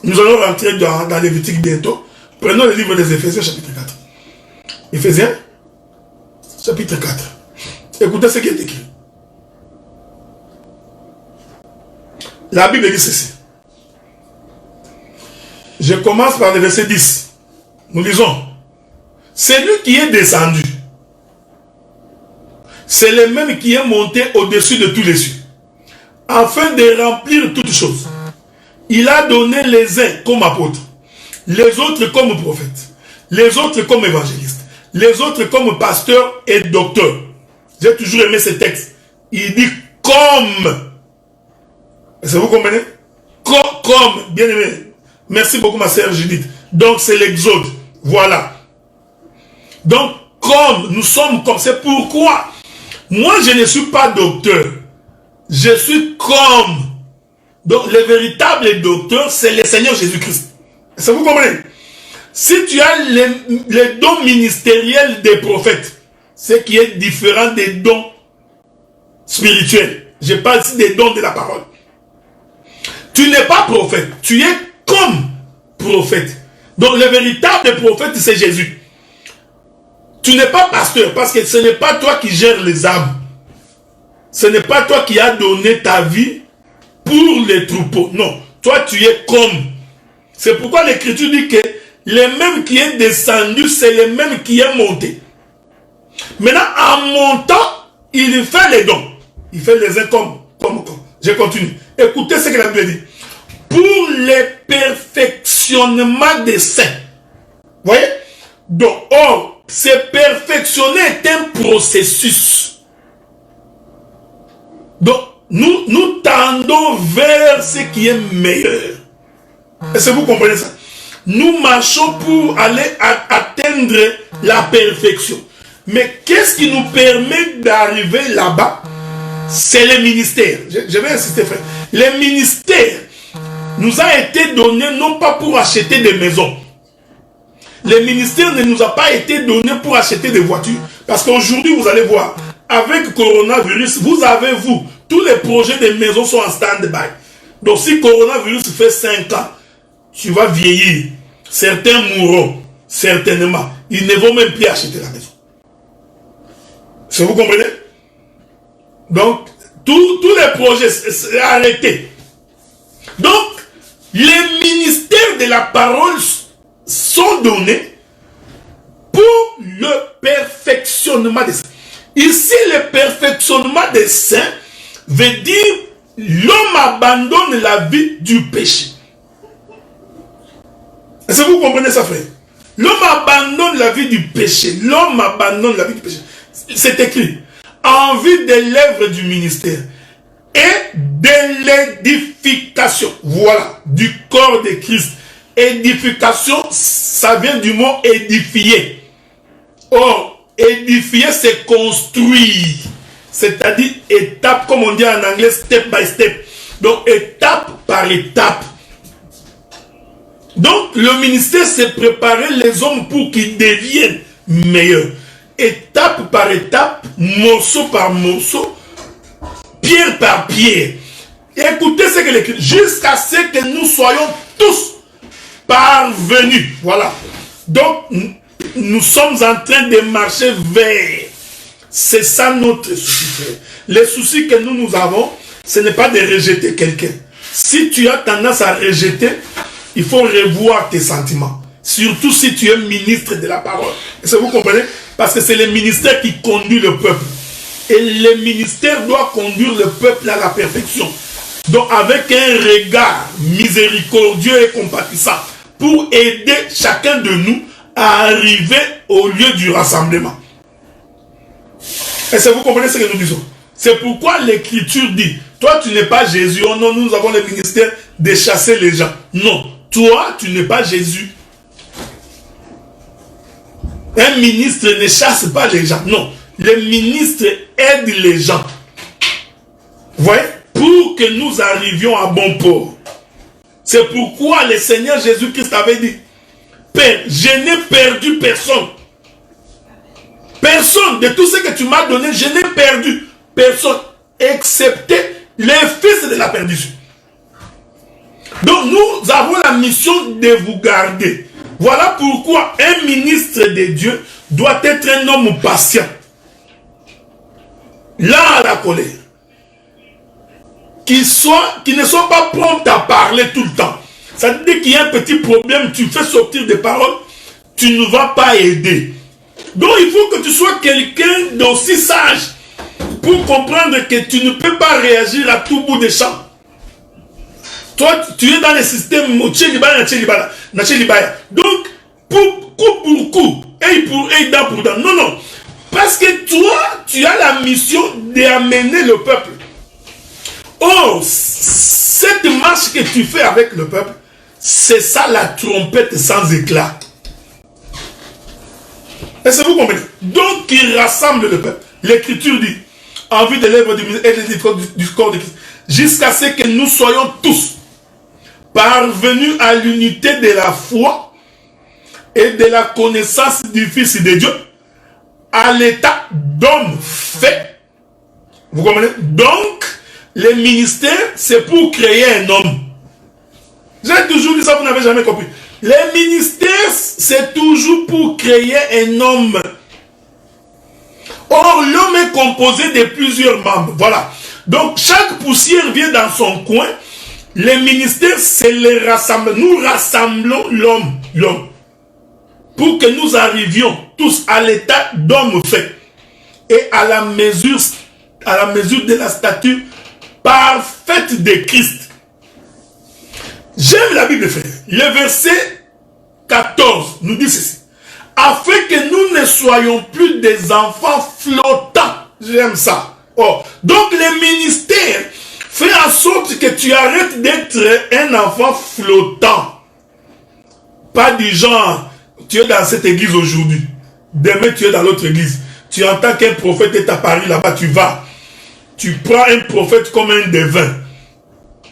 Nous allons rentrer dans Lévitique bientôt. Prenons le livre des Éphésiens, chapitre 4. Éphésiens, chapitre 4. Écoutez ce qui est écrit. La Bible dit ceci. Je commence par le verset 10. Nous lisons. C'est lui qui est descendu. C'est le même qui est monté au-dessus de tous les cieux, afin de remplir toutes choses. Il a donné les uns comme apôtres, les autres comme prophètes, les autres comme évangélistes, les autres comme pasteurs et docteurs. J'ai toujours aimé ce texte. Il dit comme. Est-ce que vous comprenez? Comme, bien aimé. Merci beaucoup ma sœur Judith. Donc c'est l'exode. Voilà. Donc comme, nous sommes comme. C'est pourquoi moi je ne suis pas docteur. Je suis comme. Donc le véritable docteur, c'est le Seigneur Jésus-Christ. Est-ce que vous comprenez? Si tu as les dons ministériels des prophètes, ce qui est différent des dons spirituels. Je parle ici des dons de la parole. Tu n'es pas prophète, tu es comme prophète. Donc le véritable prophète, c'est Jésus. Tu n'es pas pasteur, parce que ce n'est pas toi qui gères les âmes. Ce n'est pas toi qui as donné ta vie pour les troupeaux. Non, toi tu es comme. C'est pourquoi l'Écriture dit que le même qui est descendu, c'est le même qui est monté. Maintenant, en montant, il fait les dons. Il fait les uns comme. Je continue. Écoutez ce que la Bible dit. Pour le perfectionnement des saints. Vous voyez? Donc, or, se perfectionner est un processus. Donc, nous tendons vers ce qui est meilleur. Est-ce que vous comprenez ça? Nous marchons pour aller atteindre la perfection. Mais qu'est-ce qui nous permet d'arriver là-bas? C'est le ministère. Je vais insister, frère. Le ministère nous a été donné non pas pour acheter des maisons. Le ministère ne nous a pas été donné pour acheter des voitures. Parce qu'aujourd'hui, vous allez voir, avec coronavirus, tous les projets de maisons sont en stand-by. Donc si coronavirus fait 5 ans, tu vas vieillir. Certains mourront, certainement. Ils ne vont même plus acheter la maison. Est-ce que vous comprenez? Donc, tous les projets sont arrêtés. Donc, les ministères de la parole sont donnés pour le perfectionnement des saints. Ici, le perfectionnement des saints veut dire l'homme abandonne la vie du péché. Est-ce que vous comprenez ça, frère? L'homme abandonne la vie du péché. L'homme abandonne la vie du péché. C'est écrit. En vue de l'œuvre du ministère et de l'édification. Voilà. Du corps de Christ. Édification, ça vient du mot édifier. Or, édifier, c'est construire. C'est-à-dire étape, comme on dit en anglais, step by step. Donc, étape par étape. Donc, le ministère, c'est préparer les hommes pour qu'ils deviennent meilleurs. Étape par étape, morceau par morceau, pierre par pierre. Écoutez ce que l'Écriture, jusqu'à ce que nous soyons tous parvenus. Voilà. Donc, nous sommes en train de marcher vers. C'est ça notre souci. Les soucis que nous avons, ce n'est pas de rejeter quelqu'un. Si tu as tendance à rejeter, il faut revoir tes sentiments. Surtout si tu es ministre de la parole. Est-ce que vous comprenez? Parce que c'est le ministère qui conduit le peuple. Et le ministère doit conduire le peuple à la perfection. Donc avec un regard miséricordieux et compatissant pour aider chacun de nous à arriver au lieu du rassemblement. Est-ce que vous comprenez ce que nous disons? C'est pourquoi l'Écriture dit, toi tu n'es pas Jésus, oh non, nous avons le ministère de chasser les gens. Non, toi tu n'es pas Jésus. Un ministre ne chasse pas les gens, non. Le ministre aide les gens. Vous voyez? Pour que nous arrivions à bon port. C'est pourquoi le Seigneur Jésus-Christ avait dit, Père, je n'ai perdu personne. Personne de tout ce que tu m'as donné, je n'ai perdu personne, excepté les fils de la perdition. Donc nous avons la mission de vous garder. Voilà pourquoi un ministre de Dieu doit être un homme patient. Là à la colère. Qui ne soit pas prompt à parler tout le temps. Ça veut dire qu'il y a un petit problème, tu fais sortir des paroles, tu ne vas pas aider. Donc il faut que tu sois quelqu'un d'aussi sage pour comprendre que tu ne peux pas réagir à tout bout de champ. Toi, tu es dans le système donc, pour coup, œil pour œil, dent pour dent. Non, non. Parce que toi, tu as la mission d'amener le peuple. Oh, cette marche que tu fais avec le peuple, c'est ça la trompette sans éclat. Est-ce que vous comprenez? Donc, il rassemble le peuple. L'Écriture dit, en vue de l'œuvre et du corps de Christ, jusqu'à ce que nous soyons tous parvenus à l'unité de la foi et de la connaissance du Fils de Dieu, à l'état d'homme fait. Vous comprenez? Donc, le ministère, c'est pour créer un homme. J'ai toujours dit ça, vous n'avez jamais compris. Le ministère, c'est toujours pour créer un homme. Or, l'homme est composé de plusieurs membres. Voilà. Donc, chaque poussière vient dans son coin. Le ministère, c'est le rassemblement. Nous rassemblons l'homme. Pour que nous arrivions tous à l'état d'homme fait. Et à la mesure de la stature parfaite de Christ. J'aime la Bible, frère. Le verset 14 nous dit ceci. Afin que nous ne soyons plus des enfants flottants. J'aime ça. Oh. Donc le ministère fait en sorte que tu arrêtes d'être un enfant flottant. Pas du genre, tu es dans cette église aujourd'hui. Demain tu es dans l'autre église. Tu entends qu'un prophète est à Paris là-bas, tu vas. Tu prends un prophète comme un devin.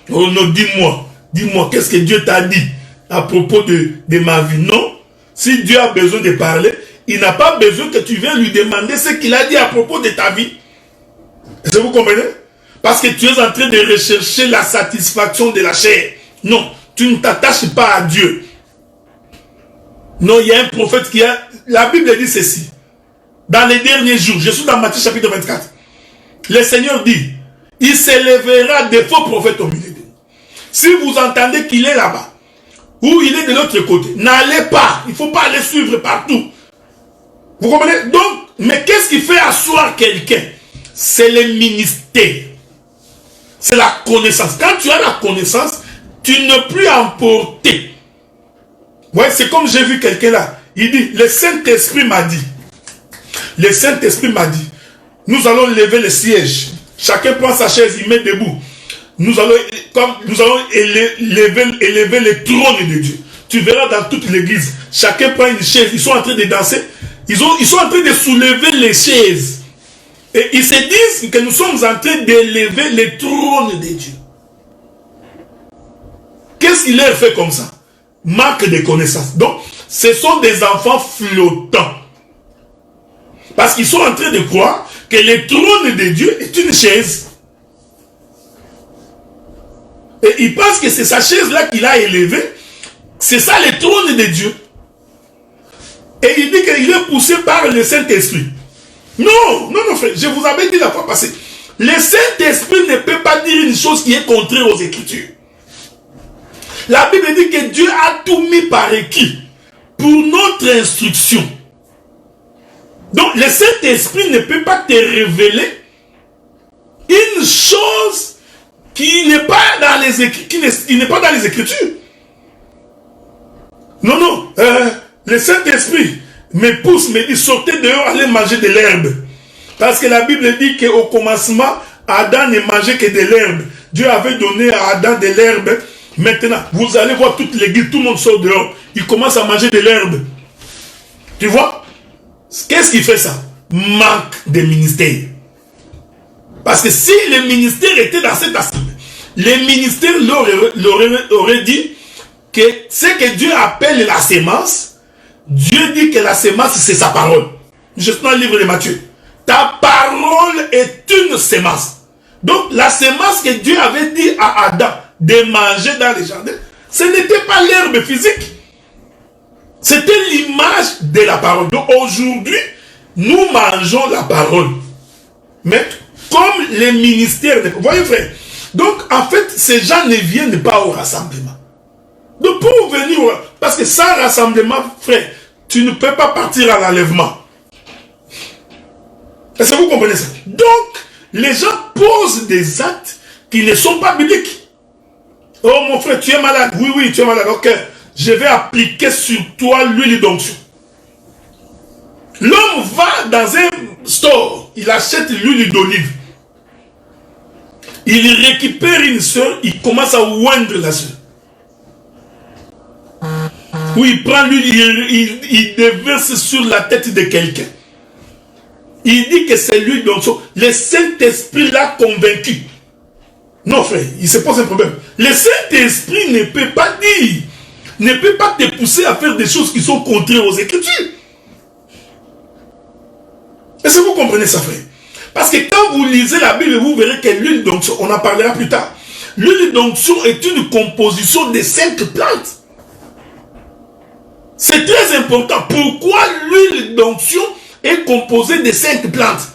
Oh non, dis-moi, qu'est-ce que Dieu t'a dit à propos de ma vie? Non. Si Dieu a besoin de parler, il n'a pas besoin que tu viennes lui demander ce qu'il a dit à propos de ta vie. Est-ce que vous comprenez? Parce que tu es en train de rechercher la satisfaction de la chair. Non, tu ne t'attaches pas à Dieu. Non, il y a un prophète qui a... La Bible dit ceci. Dans les derniers jours, je suis dans Matthieu chapitre 24. Le Seigneur dit, il s'élèvera des faux prophètes au milieu de nous. Si vous entendez qu'il est là-bas, ou il est de l'autre côté, n'allez pas. Il ne faut pas aller suivre partout. Vous comprenez? Donc, mais qu'est-ce qui fait asseoir quelqu'un? C'est le ministère. C'est la connaissance. Quand tu as la connaissance, tu ne plus emporter. Ouais, c'est comme j'ai vu quelqu'un là. Il dit, le Saint-Esprit m'a dit. Le Saint-Esprit m'a dit. Nous allons lever le siège. Chacun prend sa chaise, il met debout. Nous allons élever le trône de Dieu. Tu verras dans toute l'église, chacun prend une chaise, ils sont en train de danser. Ils sont en train de soulever les chaises. Et ils se disent que nous sommes en train d'élever le trône de Dieu. Qu'est-ce qu'il leur fait comme ça? Manque de connaissance. Donc, ce sont des enfants flottants. Parce qu'ils sont en train de croire que le trône de Dieu est une chaise. Et il pense que c'est sa chaise-là qu'il a élevée. C'est ça le trône de Dieu. Et il dit qu'il est poussé par le Saint-Esprit. Non, non, non, frère, je vous avais dit la fois passée. Le Saint-Esprit ne peut pas dire une chose qui est contraire aux Écritures. La Bible dit que Dieu a tout mis par écrit pour notre instruction. Donc, le Saint-Esprit ne peut pas te révéler une chose qui n'est pas dans les Écritures. Qui n'est pas dans les Écritures. Non, non. Le Saint-Esprit me pousse, me dit, sortez dehors, allez manger de l'herbe. Parce que la Bible dit qu'au commencement, Adam ne mangeait que de l'herbe. Dieu avait donné à Adam de l'herbe. Maintenant, vous allez voir toute l'église, tout le monde sort dehors. Il commence à manger de l'herbe. Tu vois? Qu'est-ce qui fait ça? Manque de ministère. Parce que si le ministère était dans cette assemblée, le ministère leur aurait dit que ce que Dieu appelle la sémence, Dieu dit que la sémence, c'est sa parole. Je suis dans le livre de Matthieu. Ta parole est une sémence. Donc, la sémence que Dieu avait dit à Adam de manger dans les jardins, ce n'était pas l'herbe physique. C'était l'image de la parole. Donc, aujourd'hui, nous mangeons la parole. Mais, comme les ministères... Vous voyez, frère? Donc, en fait, ces gens ne viennent pas au rassemblement. Donc, pour venir... Parce que sans rassemblement, frère, tu ne peux pas partir à l'enlèvement. Est-ce que vous comprenez ça? Donc, les gens posent des actes qui ne sont pas bibliques. Oh, mon frère, tu es malade. Oui, oui, tu es malade. Ok, je vais appliquer sur toi l'huile d'onction. L'homme va dans un store, il achète l'huile d'olive. Il récupère une soeur, il commence à oindre la soeur. Oui, il prend l'huile, il déverse sur la tête de quelqu'un. Il dit que c'est l'huile d'onction. Le Saint-Esprit l'a convaincu. Non, frère, il se pose un problème. Le Saint-Esprit ne peut pas dire, ne peut pas te pousser à faire des choses qui sont contraires aux Écritures. Est-ce que vous comprenez ça, frère? Parce que quand vous lisez la Bible, vous verrez que l'huile d'onction, on en parlera plus tard. L'huile d'onction est une composition de 5 plantes. C'est très important. Pourquoi l'huile d'onction est composée de 5 plantes?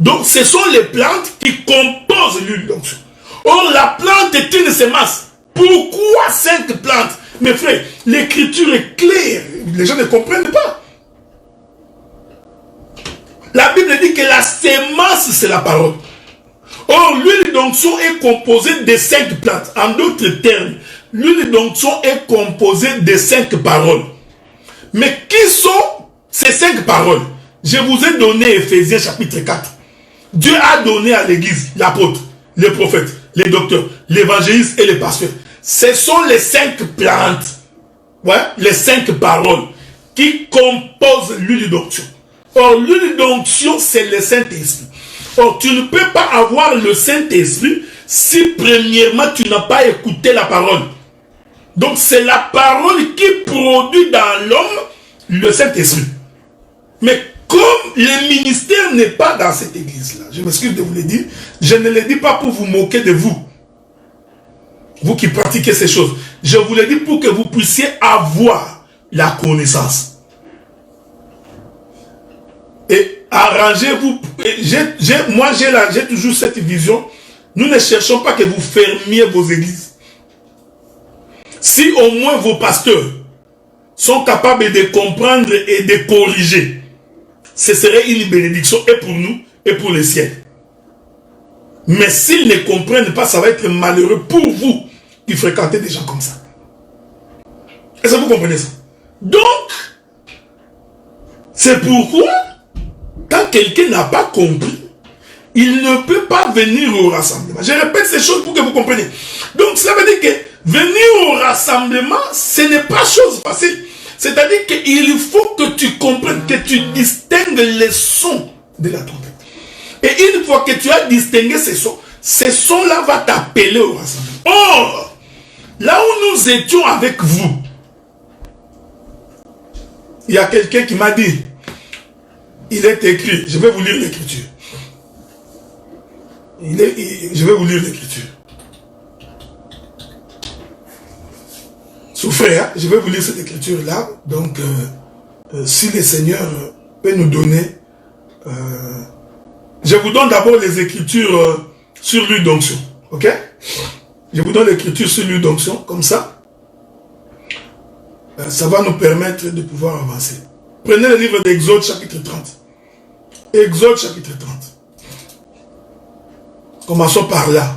Donc, ce sont les plantes qui composent l'huile d'onction. Or, la plante est une sémence. Pourquoi 5 plantes? Mes frères, l'écriture est claire. Les gens ne comprennent pas. La Bible dit que la sémence, c'est la parole. Or, l'huile d'onction est composée de 5 plantes. En d'autres termes, l'huile d'onction est composée de 5 paroles. Mais qui sont ces 5 paroles? Je vous ai donné Ephésiens chapitre 4. Dieu a donné à l'église l'apôtre, les prophètes, les docteurs, l'évangéliste et les pasteurs. Ce sont les 5 plantes, ouais, les 5 paroles qui composent l'huile d'onction. Or, l'huile d'onction, c'est le Saint-Esprit. Or, tu ne peux pas avoir le Saint-Esprit si premièrement tu n'as pas écouté la parole. Donc, c'est la parole qui produit dans l'homme le Saint-Esprit. Mais comme le ministère n'est pas dans cette église-là, je m'excuse de vous le dire, je ne le dis pas pour vous moquer de vous. Vous qui pratiquez ces choses. Je vous le dis pour que vous puissiez avoir la connaissance. Et arrangez-vous. Moi, j'ai toujours cette vision. Nous ne cherchons pas que vous fermiez vos églises. Si au moins vos pasteurs sont capables de comprendre et de corriger, ce serait une bénédiction et pour nous et pour les siens. Mais s'ils ne comprennent pas, ça va être malheureux pour vous qui fréquentez des gens comme ça. Est-ce que vous comprenez ça? Donc, c'est pourquoi, quand quelqu'un n'a pas compris, il ne peut pas venir au rassemblement. Je répète ces choses pour que vous compreniez. Donc, ça veut dire que venir au rassemblement, ce n'est pas chose facile. C'est-à-dire qu'il faut que tu comprennes, que tu distingues les sons de la trompette. Et une fois que tu as distingué ces sons-là vont t'appeler au rassemblement. Or, là où nous étions avec vous, il y a quelqu'un qui m'a dit, il est écrit, je vais vous lire l'écriture. Je vais vous lire l'écriture. souffrez, hein? Je vais vous lire cette écriture-là. Donc, si le Seigneur peut nous donner... je vous donne d'abord les écritures sur l'huile d'onction. Ok? Je vous donne l'écriture sur l'huile d'onction, comme ça. Ça va nous permettre de pouvoir avancer. Prenez le livre d'Exode, chapitre 30. Exode, chapitre 30. Commençons par là.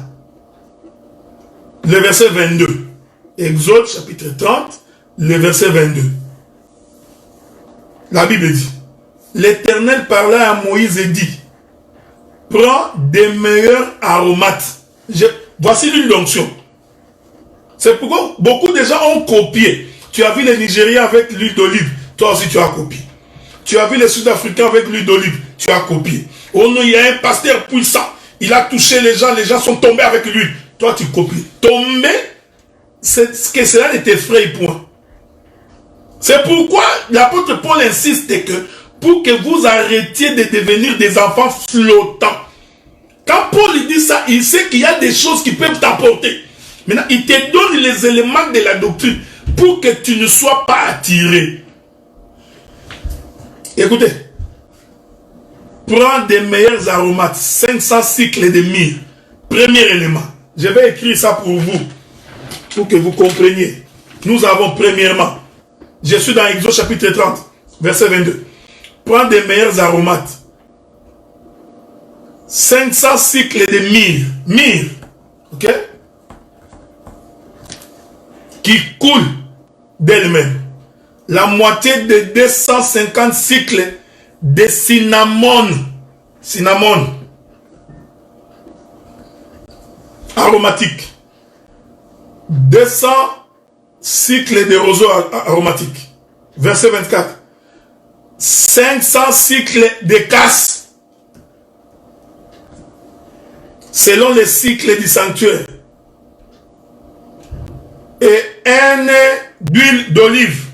Le verset 22. Exode, chapitre 30, le verset 22. La Bible dit, l'Éternel parla à Moïse et dit, prends des meilleurs aromates. Voici l'huile d'onction. C'est pourquoi beaucoup de gens ont copié. Tu as vu les Nigériens avec l'huile d'olive, toi aussi tu as copié. Tu as vu les Sud-Africains avec l'huile d'olive, tu as copié. Oh non, il y a un pasteur puissant, il a touché les gens sont tombés avec l'huile. Toi tu copies. Tomber, c'est ce que cela ne t'effraie point. C'est pourquoi l'apôtre Paul insiste que pour que vous arrêtiez de devenir des enfants flottants. Quand Paul dit ça, il sait qu'il y a des choses qui peuvent t'apporter. Maintenant, il te donne les éléments de la doctrine pour que tu ne sois pas attiré. Écoutez, prends des meilleurs aromates, 500 cycles de myrrhe. Premier élément. Je vais écrire ça pour vous, pour que vous compreniez. Nous avons premièrement, je suis dans Exode chapitre 30, verset 22. Prends des meilleurs aromates. 500 cycles de myrrhe. Myrrhe. Ok? Qui coule d'elle-même. La moitié de 250 cycles de cinnamon. Cinnamon. Aromatique. 200 cycles de roseau aromatique. Verset 24. 500 cycles de casse. Selon les cycles du sanctuaire. Et un d'huile d'olive.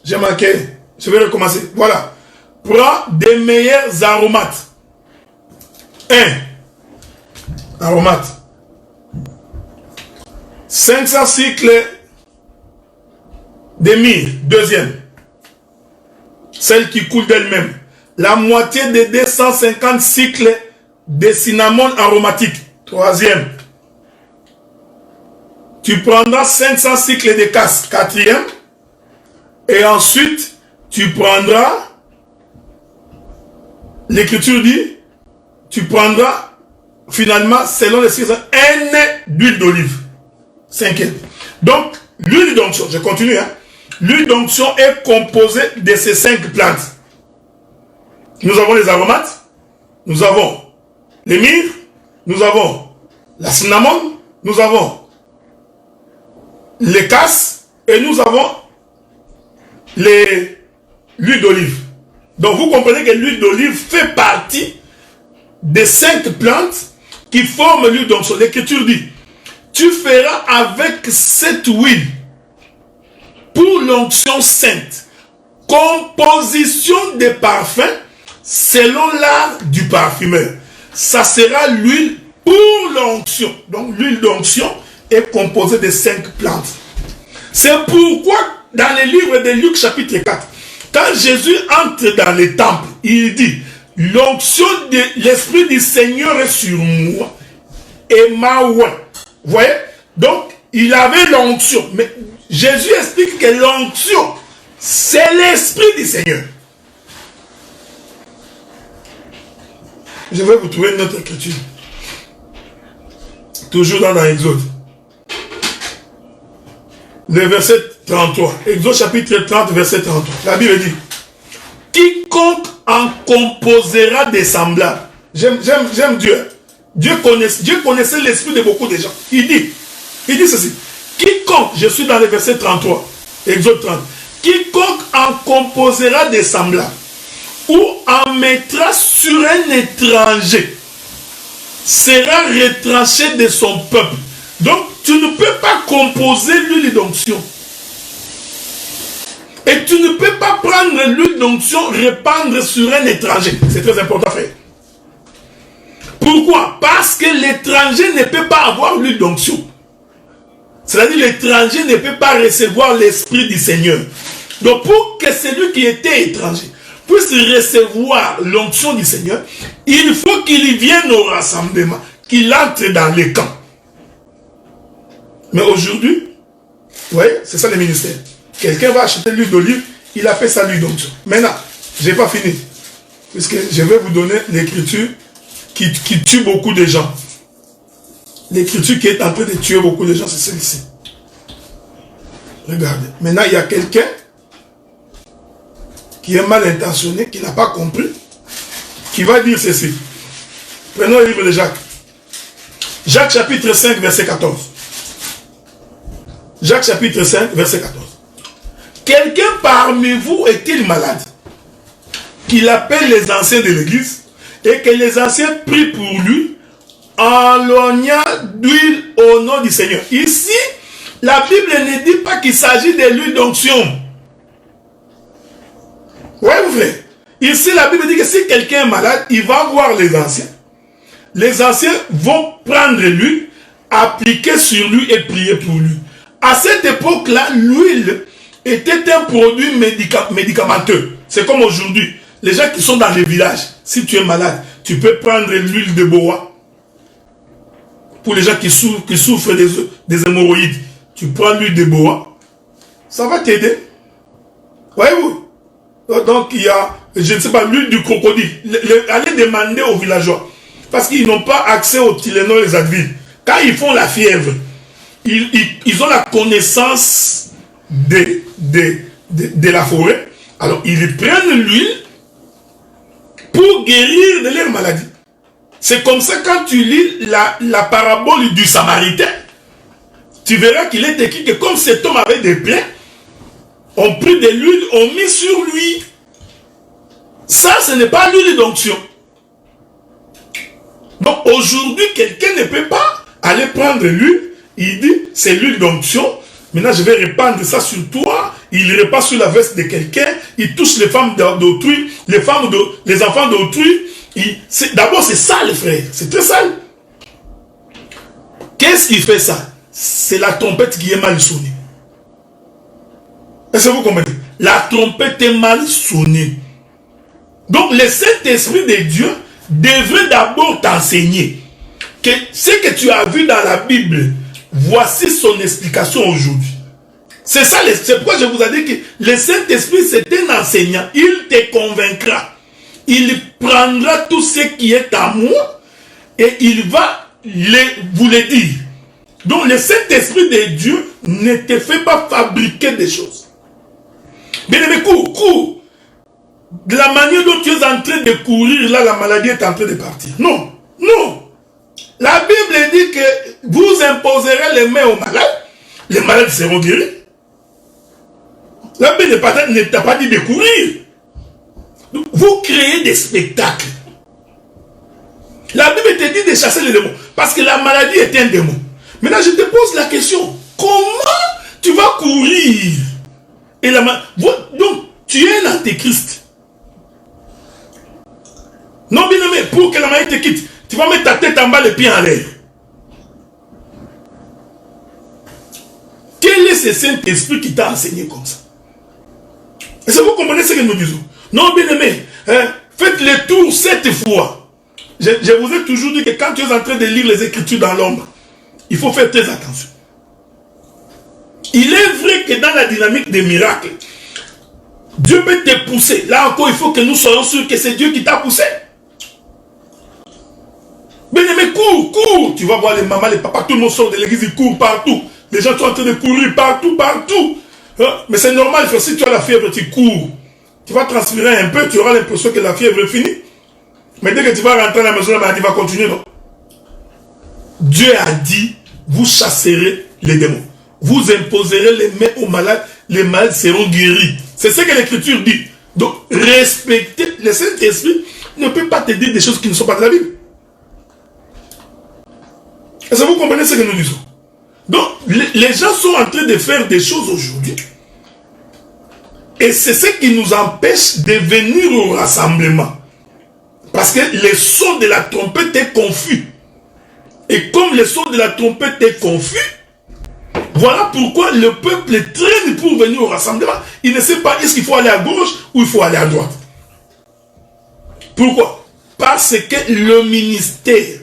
J'ai manqué. Je vais recommencer. Voilà. Prends des meilleurs aromates. 1. Aromate. 500 cycles de myrrhe. Deuxième. Celle qui coule d'elle-même. La moitié de 250 cycles de cinnamon aromatique. Troisième. Tu prendras 500 cycles de casse. Quatrième. Et ensuite, tu prendras, l'écriture dit, tu prendras finalement, selon les cycles, un d'huile d'olive. Cinquième. Donc, l'huile d'onction, je continue, hein. L'huile d'onction est composée de ces 5 plantes. Nous avons les aromates, nous avons les myrrhes, nous avons la cinnamon, nous avons les casses et nous avons l'huile d'olive. Donc vous comprenez que l'huile d'olive fait partie des 5 plantes qui forment l'huile d'onction. L'écriture dit, tu feras avec cette huile pour l'onction sainte, composition des parfums selon l'art du parfumeur. Ça sera l'huile pour l'onction. Donc l'huile d'onction est composée de 5 plantes. C'est pourquoi dans le livre de Luc chapitre 4, quand Jésus entre dans le temple, il dit, l'onction de l'Esprit du Seigneur est sur moi et m'a oint. Vous voyez? Donc, il avait l'onction. Mais Jésus explique que l'onction, c'est l'Esprit du Seigneur. Je vais vous trouver une autre écriture. Toujours dans l'Exode. Le verset 33. Exode chapitre 30, verset 33. La Bible dit, quiconque en composera des semblables. J'aime Dieu. Dieu connaissait l'esprit de beaucoup de gens. Il dit ceci. Quiconque, je suis dans le verset 33, Exode 30. Quiconque en composera des semblables ou en mettra sur un étranger sera retranché de son peuple. Donc, tu ne peux pas composer l'huile d'onction. Et tu ne peux pas prendre l'huile d'onction, répandre sur un étranger. C'est très important, frère. Pourquoi? Parce que l'étranger ne peut pas avoir l'huile d'onction. C'est-à-dire l'étranger ne peut pas recevoir l'Esprit du Seigneur. Donc pour que celui qui était étranger puisse recevoir l'onction du Seigneur, il faut qu'il vienne au rassemblement, qu'il entre dans les camps. Mais aujourd'hui, vous voyez, c'est ça le ministère. Quelqu'un va acheter l'huile d'olive, il appelle ça l'huile d'onction. Maintenant, je n'ai pas fini. Puisque je vais vous donner l'écriture qui tue beaucoup de gens. L'écriture qui est en train de tuer beaucoup de gens, c'est celle-ci. Regardez. Maintenant, il y a quelqu'un qui est mal intentionné, qui n'a pas compris, qui va dire ceci. Prenons le livre de Jacques. Jacques chapitre 5, verset 14. Jacques chapitre 5, verset 14. Quelqu'un parmi vous est-il malade? Qu'il appelle les anciens de l'église et que les anciens prient pour lui en l'oignant d'huile au nom du Seigneur. Ici, la Bible ne dit pas qu'il s'agit de l'huile d'onction. Oui, vous frère. Ici, la Bible dit que si quelqu'un est malade, il va voir les anciens. Les anciens vont prendre l'huile, appliquer sur lui et prier pour lui. À cette époque-là, l'huile était un produit médicamenteux. C'est comme aujourd'hui. Les gens qui sont dans les villages, si tu es malade, tu peux prendre l'huile de bois. Pour les gens qui souffrent des hémorroïdes, tu prends l'huile de bois. Ça va t'aider. Voyez-vous? Donc il y a, je ne sais pas, l'huile du crocodile. Allez demander aux villageois. Parce qu'ils n'ont pas accès au Tylenol et aux Advil. Quand ils font la fièvre, ils ont la connaissance de la forêt. Alors ils prennent l'huile pour guérir de leur maladie. C'est comme ça quand tu lis la parabole du Samaritain, tu verras qu'il est écrit que comme cet homme avait des plaies, on prit de l'huile, on mit sur lui. Ça, ce n'est pas l'huile d'onction. Donc aujourd'hui, quelqu'un ne peut pas aller prendre l'huile, il dit c'est l'huile d'onction, maintenant je vais répandre ça sur toi, il répand sur la veste de quelqu'un, il touche les femmes d'autrui, les enfants d'autrui. D'abord c'est sale, frère, c'est très sale. Qu'est-ce qui fait ça? C'est la trompette qui est mal sonnée. Est-ce que vous comprenez? La trompette est mal sonnée. Donc le Saint-Esprit de Dieu devrait d'abord t'enseigner que ce que tu as vu dans la Bible, voici son explication aujourd'hui. C'est ça, c'est pourquoi je vous ai dit que le Saint-Esprit c'est un enseignant. Il te convaincra. Il prendra tout ce qui est à moi et il va vous le dire. Donc le Saint-Esprit de Dieu ne te fait pas fabriquer des choses. Bien aimé, cours. De la manière dont tu es en train de courir, là la maladie est en train de partir. Non. La Bible dit que vous imposerez les mains aux malades, les malades seront guéris. La Bible ne t'a pas dit de courir. Vous créez des spectacles. La Bible te dit de chasser les démons. Parce que la maladie est un démon. Maintenant, je te pose la question. Comment tu vas courir? Et donc, tu es un antéchrist. Non, bien aimé, pour que la maladie te quitte, tu vas mettre ta tête en bas, les pieds en l'air. Quel est ce Saint-Esprit qui t'a enseigné comme ça? Est-ce que vous comprenez ce que nous disons? Non, bien aimé, faites le tour 7 fois. Je vous ai toujours dit que quand tu es en train de lire les Écritures dans l'ombre, il faut faire très attention. Il est vrai que dans la dynamique des miracles, Dieu peut te pousser. Là encore, il faut que nous soyons sûrs que c'est Dieu qui t'a poussé. Bien aimé, cours. Tu vas voir les mamans, les papas, tout le monde sort de l'église, ils courent partout. Les gens sont en train de courir partout. Mais c'est normal, si tu as la fièvre, tu cours. Tu vas transpirer un peu, tu auras l'impression que la fièvre est finie. Mais dès que tu vas rentrer à la maison, la maladie va continuer, non? Dieu a dit, vous chasserez les démons. Vous imposerez les mains aux malades, les malades seront guéris. C'est ce que l'Écriture dit. Donc, respecter le Saint-Esprit ne peut pas te dire des choses qui ne sont pas de la Bible. Est-ce que vous comprenez ce que nous disons? Donc, les gens sont en train de faire des choses aujourd'hui. Et c'est ce qui nous empêche de venir au rassemblement. Parce que le son de la trompette est confus. Et comme le son de la trompette est confus, Voilà pourquoi le peuple traîne pour venir au rassemblement. Il ne sait pas est-ce qu'il faut aller à gauche ou il faut aller à droite. Pourquoi? Parce que le ministère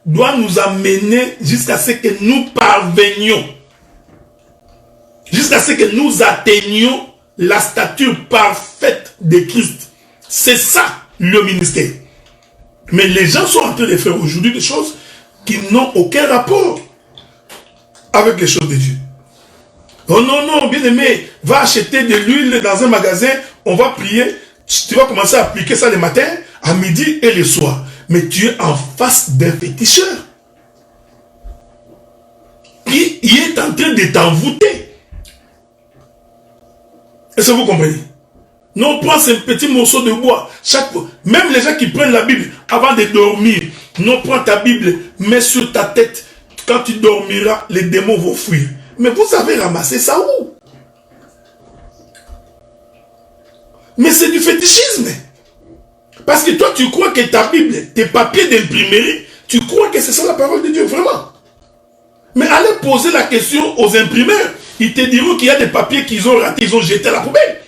doit nous amener jusqu'à ce que nous parvenions, jusqu'à ce que nous atteignions la stature parfaite de Christ. C'est ça le ministère. Mais les gens sont en train de faire aujourd'hui des choses qui n'ont aucun rapport avec les choses de Dieu. Oh non, non, bien aimé, va acheter de l'huile dans un magasin, on va prier, tu vas commencer à appliquer ça le matin, à midi et le soir. Mais tu es en face d'un féticheur qui est en train de t'envoûter. Est-ce que vous comprenez? Non, prends ce petit morceau de bois. Même les gens qui prennent la Bible avant de dormir, non, prends ta Bible, mets sur ta tête. Quand tu dormiras, les démons vont fuir. Mais vous avez ramassé ça où? Mais c'est du fétichisme. Parce que toi, tu crois que ta Bible, tes papiers d'imprimerie, tu crois que c'est ça la parole de Dieu, vraiment. Mais allez poser la question aux imprimeurs. Ils te diront qu'il y a des papiers qu'ils ont ratés, ils ont jeté à la poubelle.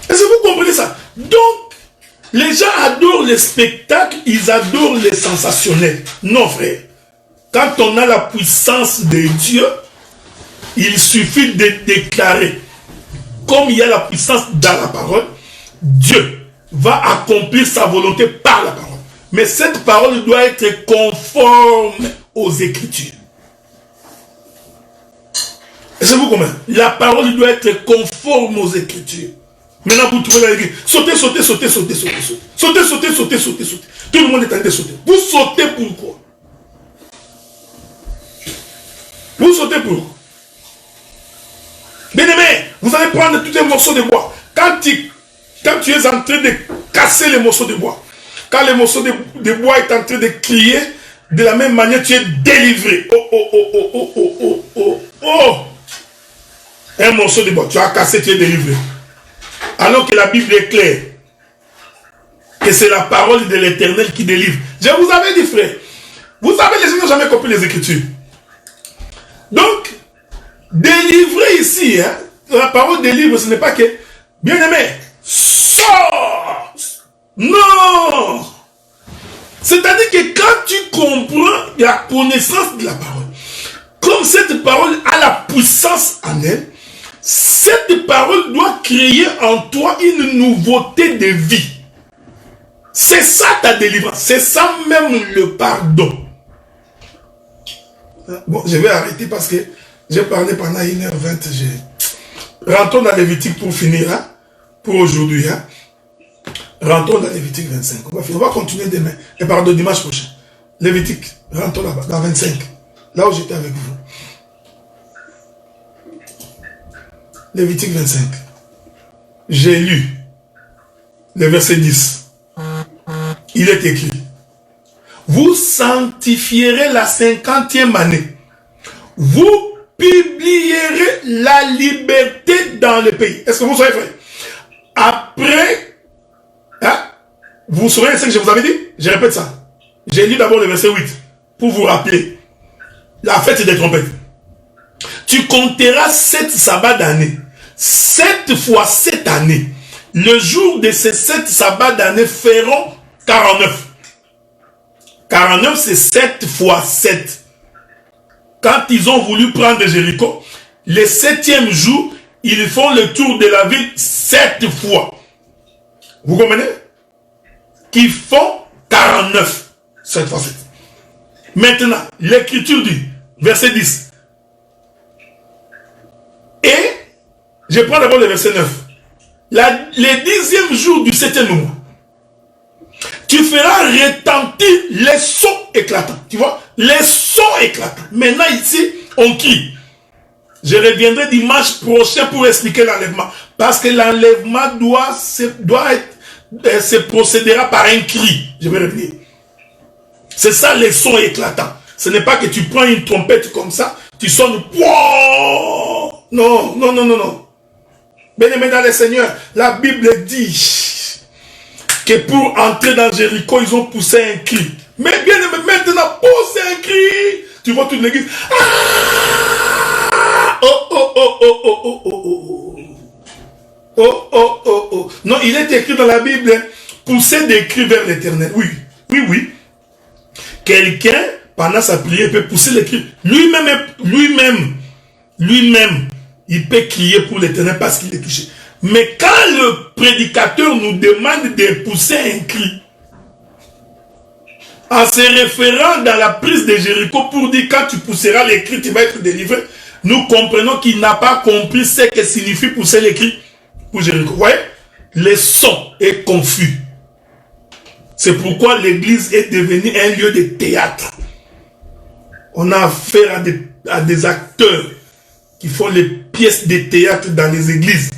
Est-ce que vous comprenez ça? Donc, les gens adorent les spectacles, ils adorent les sensationnels. Non, frère. Quand on a la puissance de Dieu, il suffit de déclarer. Comme il y a la puissance dans la parole, Dieu va accomplir sa volonté par la parole. Mais cette parole doit être conforme aux Écritures. Est-ce que vous comprenez? La parole doit être conforme aux Écritures. Maintenant, vous trouvez la Bible. Sautez, sautez, sautez, sautez, sautez, sautez. Sautez, sautez, sautez, sautez, sautez. Tout le monde est en train de sauter. Vous sautez pourquoi? Vous sautez pourquoi? Bien aimé, vous allez prendre tout un morceau de bois. Quand tu es en train de casser les morceaux de bois, quand le morceau de bois est en train de crier, de la même manière, tu es délivré. Oh, oh, oh, oh, oh, oh, oh, oh, oh. Un morceau de bois, tu as cassé, tu es délivré. Alors que la Bible est claire, que c'est la parole de l'Éternel qui délivre. Je vous avais dit, frère, vous savez, les gens n'ont jamais compris les Écritures. Donc, délivrer ici, hein, la parole délivre, ce n'est pas que, bien aimé, sors. Non. C'est-à-dire que quand tu comprends la connaissance de la parole, comme cette parole a la puissance en elle, cette parole doit créer en toi une nouveauté de vie. C'est ça ta délivrance. C'est ça même le pardon. Bon, je vais arrêter parce que j'ai parlé pendant 1h20. Rentrons dans Lévitique pour finir, hein, pour aujourd'hui. Hein. Rentrons dans Lévitique 25. On va continuer demain. Et pardon, dimanche prochain. Lévitique, rentrons là-bas, dans 25. Là où j'étais avec vous. Lévitique 25. J'ai lu le verset 10. Il est écrit: vous sanctifierez la 50e année. Vous publierez la liberté dans le pays. Est-ce que vous savez, frère? Après, hein, vous vous souvenez de ce que je vous avais dit? Je répète ça. J'ai lu d'abord le verset 8 pour vous rappeler la fête des trompettes. Tu compteras 7 sabbats d'année. 7 fois 7 années. Le jour de ces 7 sabbats d'année feront 49. 49, c'est 7 fois 7. Quand ils ont voulu prendre Jéricho, le 7e jour, ils font le tour de la ville 7 fois. Vous comprenez? Qui font 49. 7 fois 7. Maintenant, l'écriture dit, verset 10. Et, je prends d'abord le verset 9. Le 10e jour du 7e mois, tu feras retentir les sons éclatants. Tu vois, les sons éclatants. Maintenant ici, on crie. Je reviendrai dimanche prochain pour expliquer l'enlèvement. Parce que l'enlèvement se procédera par un cri. Je vais revenir. C'est ça les sons éclatants. Ce n'est pas que tu prends une trompette comme ça, tu sonnes. Wow! Non, non, non, non, non. Bien-aimé dans le Seigneur, la Bible dit que pour entrer dans Jéricho, ils ont poussé un cri. Mais bien aimé, maintenant, pousse un cri. tu vois toute l'église. Ah! Oh, oh, oh, oh, oh, oh, oh, oh. Oh, oh, oh, oh. Non, il est écrit dans la Bible, hein, pousser des cris vers l'éternel. Oui, oui, oui. Quelqu'un, pendant sa prière, peut pousser les cris. Lui-même, il peut crier pour l'éternel parce qu'il est touché. Mais quand le prédicateur nous demande de pousser un cri, en se référant dans la prise de Jéricho pour dire quand tu pousseras les cris, tu vas être délivré, nous comprenons qu'il n'a pas compris ce que signifie pousser les cris pour Jéricho. Vous voyez, le son est confus. C'est pourquoi l'église est devenue un lieu de théâtre. On a affaire à des acteurs qui font les pièces de théâtre dans les églises,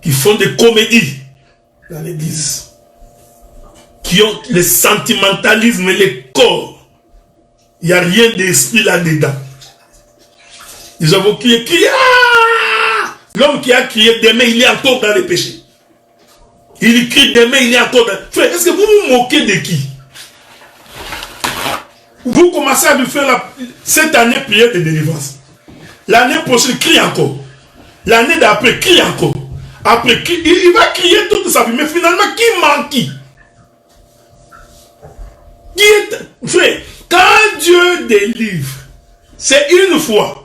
qui font des comédies dans l'église, qui ont le sentimentalisme et le corps. Il n'y a rien d'esprit là-dedans. Ils ont crié, ah! L'homme qui a crié demain, il est encore dans le péché. Il crie demain, il est encore dans... Frère, est-ce que vous vous moquez de qui? Vous commencez à lui faire cette année prière de délivrance. L'année prochaine, crie encore. L'année d'après, crie encore. Après, il va crier toute sa vie. Mais finalement, qui manque qui? Frère, quand Dieu délivre, c'est une fois.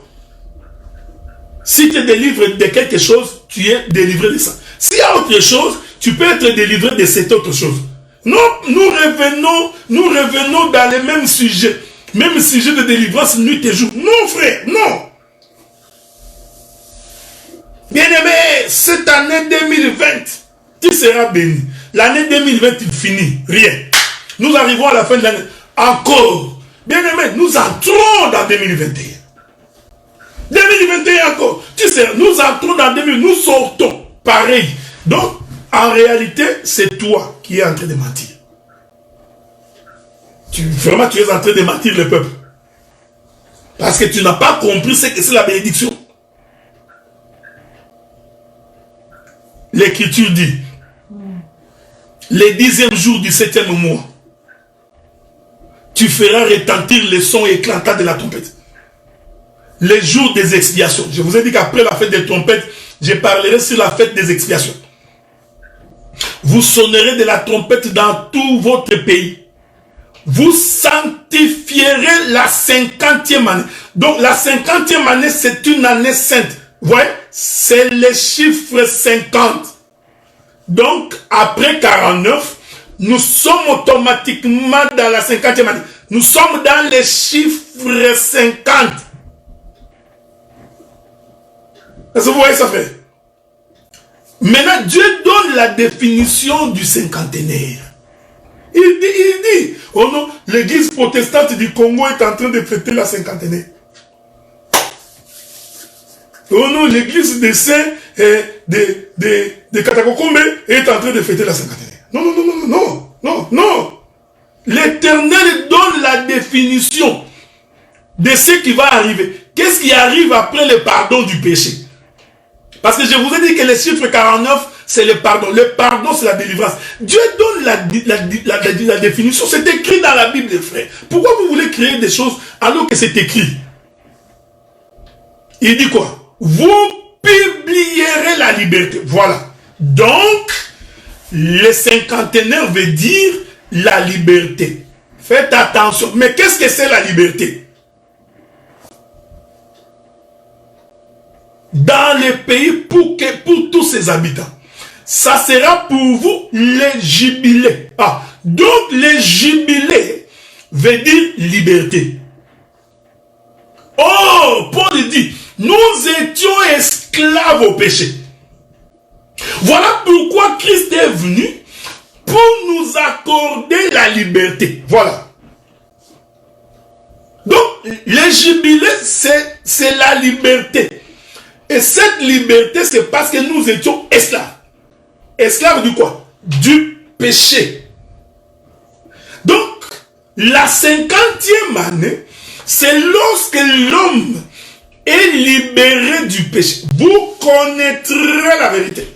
Si tu es délivré de quelque chose, tu es délivré de ça. S'il y a autre chose, tu peux être délivré de cette autre chose. Non, nous revenons dans les mêmes sujets. Même sujet de délivrance, nuit et jour. Non, frère, non. Bien-aimé, cette année 2020, tu seras béni. L'année 2020, il finit. Rien. Nous arrivons à la fin de l'année. Encore. Bien-aimé, nous entrons dans 2021. 2021 encore. Tu sais, nous entrons dans 2020. Nous sortons. Pareil. Donc, en réalité, c'est toi qui es en train de mentir. Vraiment, tu es en train de mentir le peuple. Parce que tu n'as pas compris ce que c'est la bénédiction. L'Écriture dit, les 10e jour du 7e mois, tu feras retentir le son éclatant de la trompette. Les jours des expiations. Je vous ai dit qu'après la fête des trompettes, je parlerai sur la fête des expiations. Vous sonnerez de la trompette dans tout votre pays. Vous sanctifierez la 50e année. Donc la 50e année, c'est une année sainte. Vous voyez, c'est le chiffre 50. Donc, après 49, nous sommes automatiquement dans la 50e année. Nous sommes dans le chiffre 50. Est-ce que vous voyez ça fait? Maintenant, Dieu donne la définition du cinquantenaire. Il dit, oh non, l'église protestante du Congo est en train de fêter la cinquantenaire. Oh non, l'église des saints de Katakokombe est en train de fêter la cinquantenaire. Non, non, non, non, non, non, non. L'Éternel donne la définition de ce qui va arriver. Qu'est-ce qui arrive après le pardon du péché? Parce que je vous ai dit que le chiffre 49, c'est le pardon. Le pardon, c'est la délivrance. Dieu donne la définition. C'est écrit dans la Bible, frère. Pourquoi vous voulez créer des choses alors que c'est écrit? Il dit quoi? Vous publierez la liberté. Voilà. Donc, le cinquantenaire veut dire la liberté. Faites attention. Mais qu'est-ce que c'est la liberté? Dans les pays pour tous ses habitants. Ça sera pour vous les jubilés. Ah, donc les jubilés veut dire liberté. Oh, Paul dit, nous étions esclaves au péché. Voilà pourquoi Christ est venu pour nous accorder la liberté. Voilà. Donc, les jubilés, c'est la liberté. Et cette liberté, c'est parce que nous étions esclaves. Esclaves du quoi? Du péché. Donc, la 50e année, c'est lorsque l'homme est libéré du péché. Vous connaîtrez la vérité.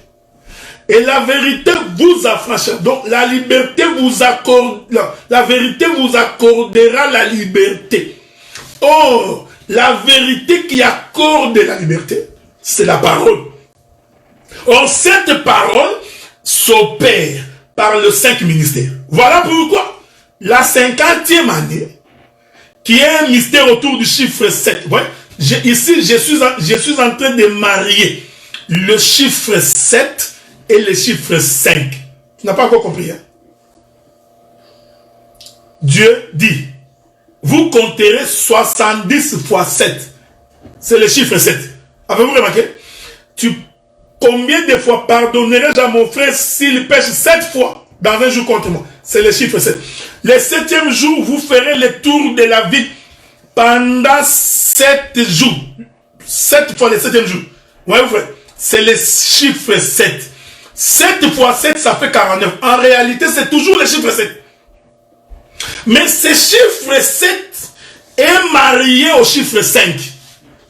Et la vérité vous affranchira. Donc la liberté vous accorde, la vérité vous accordera la liberté. Or, la vérité qui accorde la liberté, c'est la parole. Or, cette parole s'opère par le 5 ministère. Voilà pourquoi la 50e année, qui est un mystère autour du chiffre 7. Ouais, ici, je suis en train de marier le chiffre 7 et le chiffre 5. Tu n'as pas encore compris, hein? Dieu dit, vous compterez 70 fois 7. C'est le chiffre 7. Avez-vous remarqué? Combien de fois pardonnerai-je à mon frère s'il pêche 7 fois dans un jour contre moi? C'est le chiffre 7. Le 7e jour, vous ferez le tour de la vie pendant 7 jours. 7 fois le 7e jour. Ouais, frère. C'est le chiffre 7. 7 fois 7, ça fait 49. En réalité, c'est toujours le chiffre 7. Mais ce chiffre 7 est marié au chiffre 5.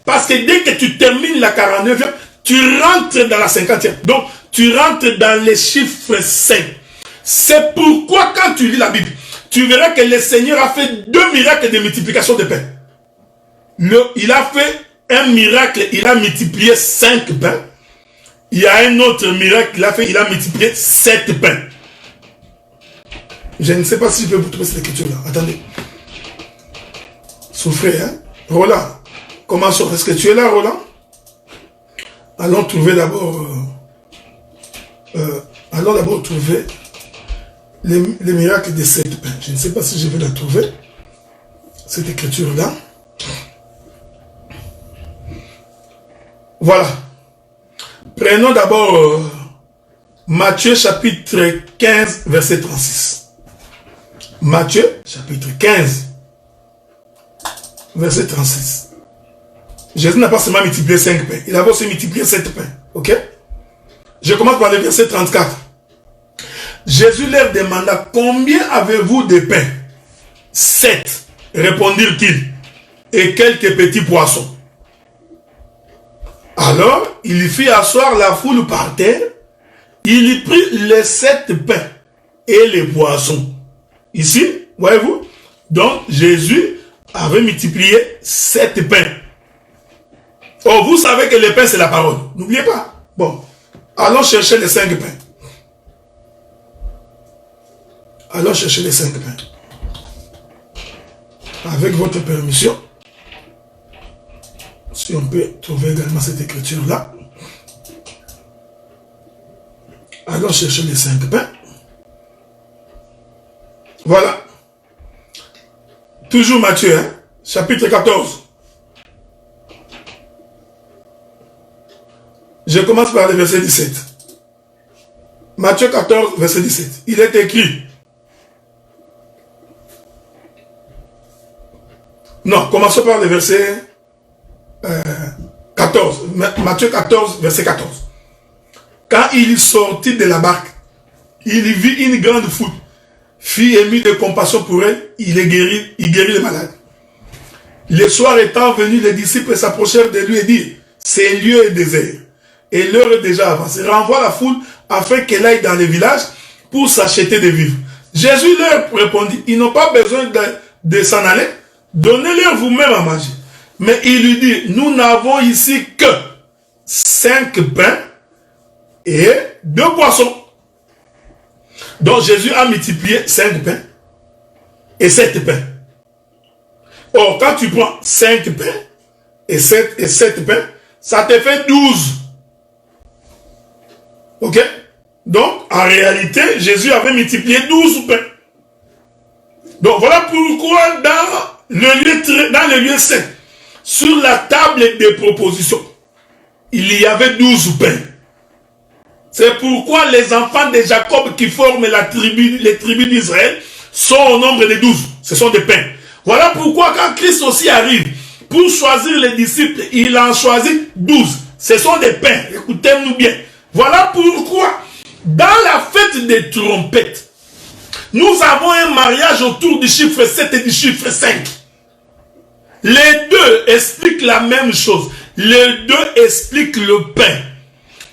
Parce que dès que tu termines la 49e, tu rentres dans la 50e. Donc, tu rentres dans les chiffres 5. C'est pourquoi quand tu lis la Bible, tu verras que le Seigneur a fait 2 miracles de multiplication de pain. Il a fait un miracle, il a multiplié 5 pains. Il y a un autre miracle qu'il a fait, il a multiplié 7 pains. Je ne sais pas si je peux vous trouver cette écriture-là. Attendez. Souffrez, hein? Roland, commençons. Est-ce que tu es là, Roland? Allons trouver d'abord... allons d'abord trouver les miracles des 7 pains. Je ne sais pas si je vais la trouver, cette écriture-là. Voilà. Prenons d'abord Matthieu chapitre 15, verset 36. Matthieu chapitre 15, verset 36. Jésus n'a pas seulement multiplié 5 pains, il a aussi multiplié 7 pains. Ok? Je commence par le verset 34. Jésus leur demanda, combien avez-vous de pains? 7, répondirent-ils, et quelques petits poissons. Alors, il fit asseoir la foule par terre, il y prit les 7 pains et les poissons. Ici, voyez-vous, donc Jésus avait multiplié 7 pains. Oh, vous savez que les pains, c'est la parole. N'oubliez pas. Bon, allons chercher les 5 pains. Allons chercher les 5 pains. Avec votre permission, si on peut trouver également cette écriture-là. Allons chercher les 5 pains. Voilà. Toujours Matthieu, hein? Chapitre 14. Je commence par le verset 17. Matthieu 14, verset 17. Il est écrit. Non, commençons par le verset 14. Matthieu 14, verset 14. Quand il sortit de la barque, il vit une grande foule. Fit ému de compassion pour elle, il guérit les malades. Le soir étant venu, les disciples s'approchèrent de lui et dirent, ce lieu est désert, et l'heure est déjà avancée. Renvoie la foule afin qu'elle aille dans les villages pour s'acheter des vivres. Jésus leur répondit, ils n'ont pas besoin de s'en aller, donnez-leur vous-même à manger. Mais il lui dit, nous n'avons ici que 5 pains et 2 poissons. Donc Jésus a multiplié 5 pains et 7 pains. Or, quand tu prends 5 pains et 7 pains, ça te fait 12. Ok? Donc, en réalité, Jésus avait multiplié 12 pains. Donc, voilà pourquoi dans le lieu saint, sur la table des propositions, il y avait 12 pains. C'est pourquoi les enfants de Jacob qui forment les tribus d'Israël sont au nombre de 12. Ce sont des pains. Voilà pourquoi quand Christ aussi arrive pour choisir les disciples, il en choisit 12. Ce sont des pains. Écoutez-nous bien. Voilà pourquoi dans la fête des trompettes, nous avons un mariage autour du chiffre 7 et du chiffre 5. Les deux expliquent la même chose. Les deux expliquent le pain.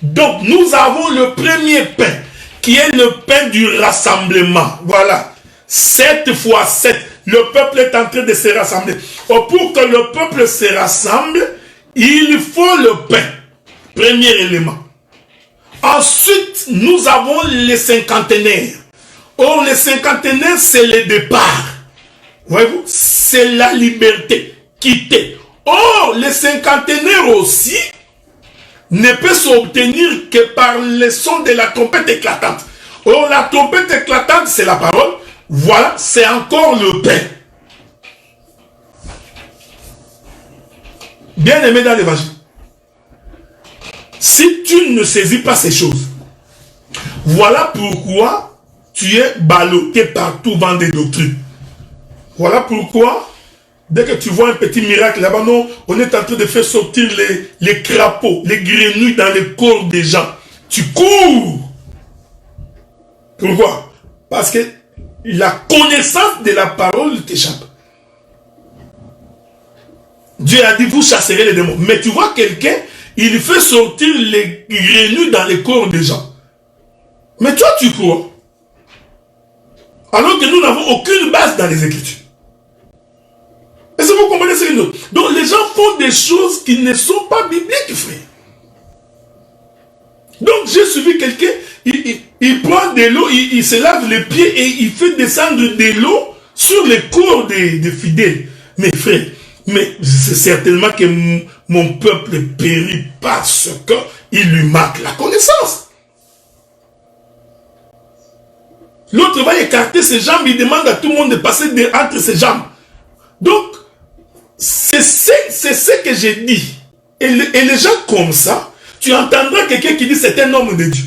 Donc, nous avons le premier pain, qui est le pain du rassemblement. Voilà. 7 fois 7. Le peuple est en train de se rassembler. Pour que le peuple se rassemble, il faut le pain. Premier élément. Ensuite, nous avons les cinquantenaires. Or, les cinquantenaires, c'est le départ. Voyez-vous, c'est la liberté. Quitter. Or, les cinquantenaires aussi ne peut s'obtenir que par le son de la trompette éclatante. Or, la trompette éclatante, c'est la parole. Voilà, c'est encore le pain. Bien aimé dans l'évangile. Si tu ne saisis pas ces choses, voilà pourquoi tu es ballotté partout dans des doctrines. Voilà pourquoi, dès que tu vois un petit miracle là-bas, non, on est en train de faire sortir les crapauds, les grenouilles dans le corps des gens. Tu cours. Pourquoi? Parce que la connaissance de la parole t'échappe. Dieu a dit, vous chasserez les démons. Mais tu vois quelqu'un, il fait sortir les grenouilles dans les corps des gens. Mais toi, tu crois. Alors que nous n'avons aucune base dans les Écritures. Est-ce que vous comprenez ce que nous? Donc les gens font des choses qui ne sont pas bibliques, frère. Donc j'ai suivi quelqu'un, il prend de l'eau, il se lave les pieds et il fait descendre de l'eau sur les corps des fidèles. Mais frère, mais c'est certainement que mon peuple périt parce qu'il lui manque la connaissance. L'autre va écarter ses jambes, il demande à tout le monde de passer entre ses jambes. Donc, c'est ce que j'ai dit. Et les gens comme ça, tu entendras quelqu'un qui dit c'est un homme de Dieu.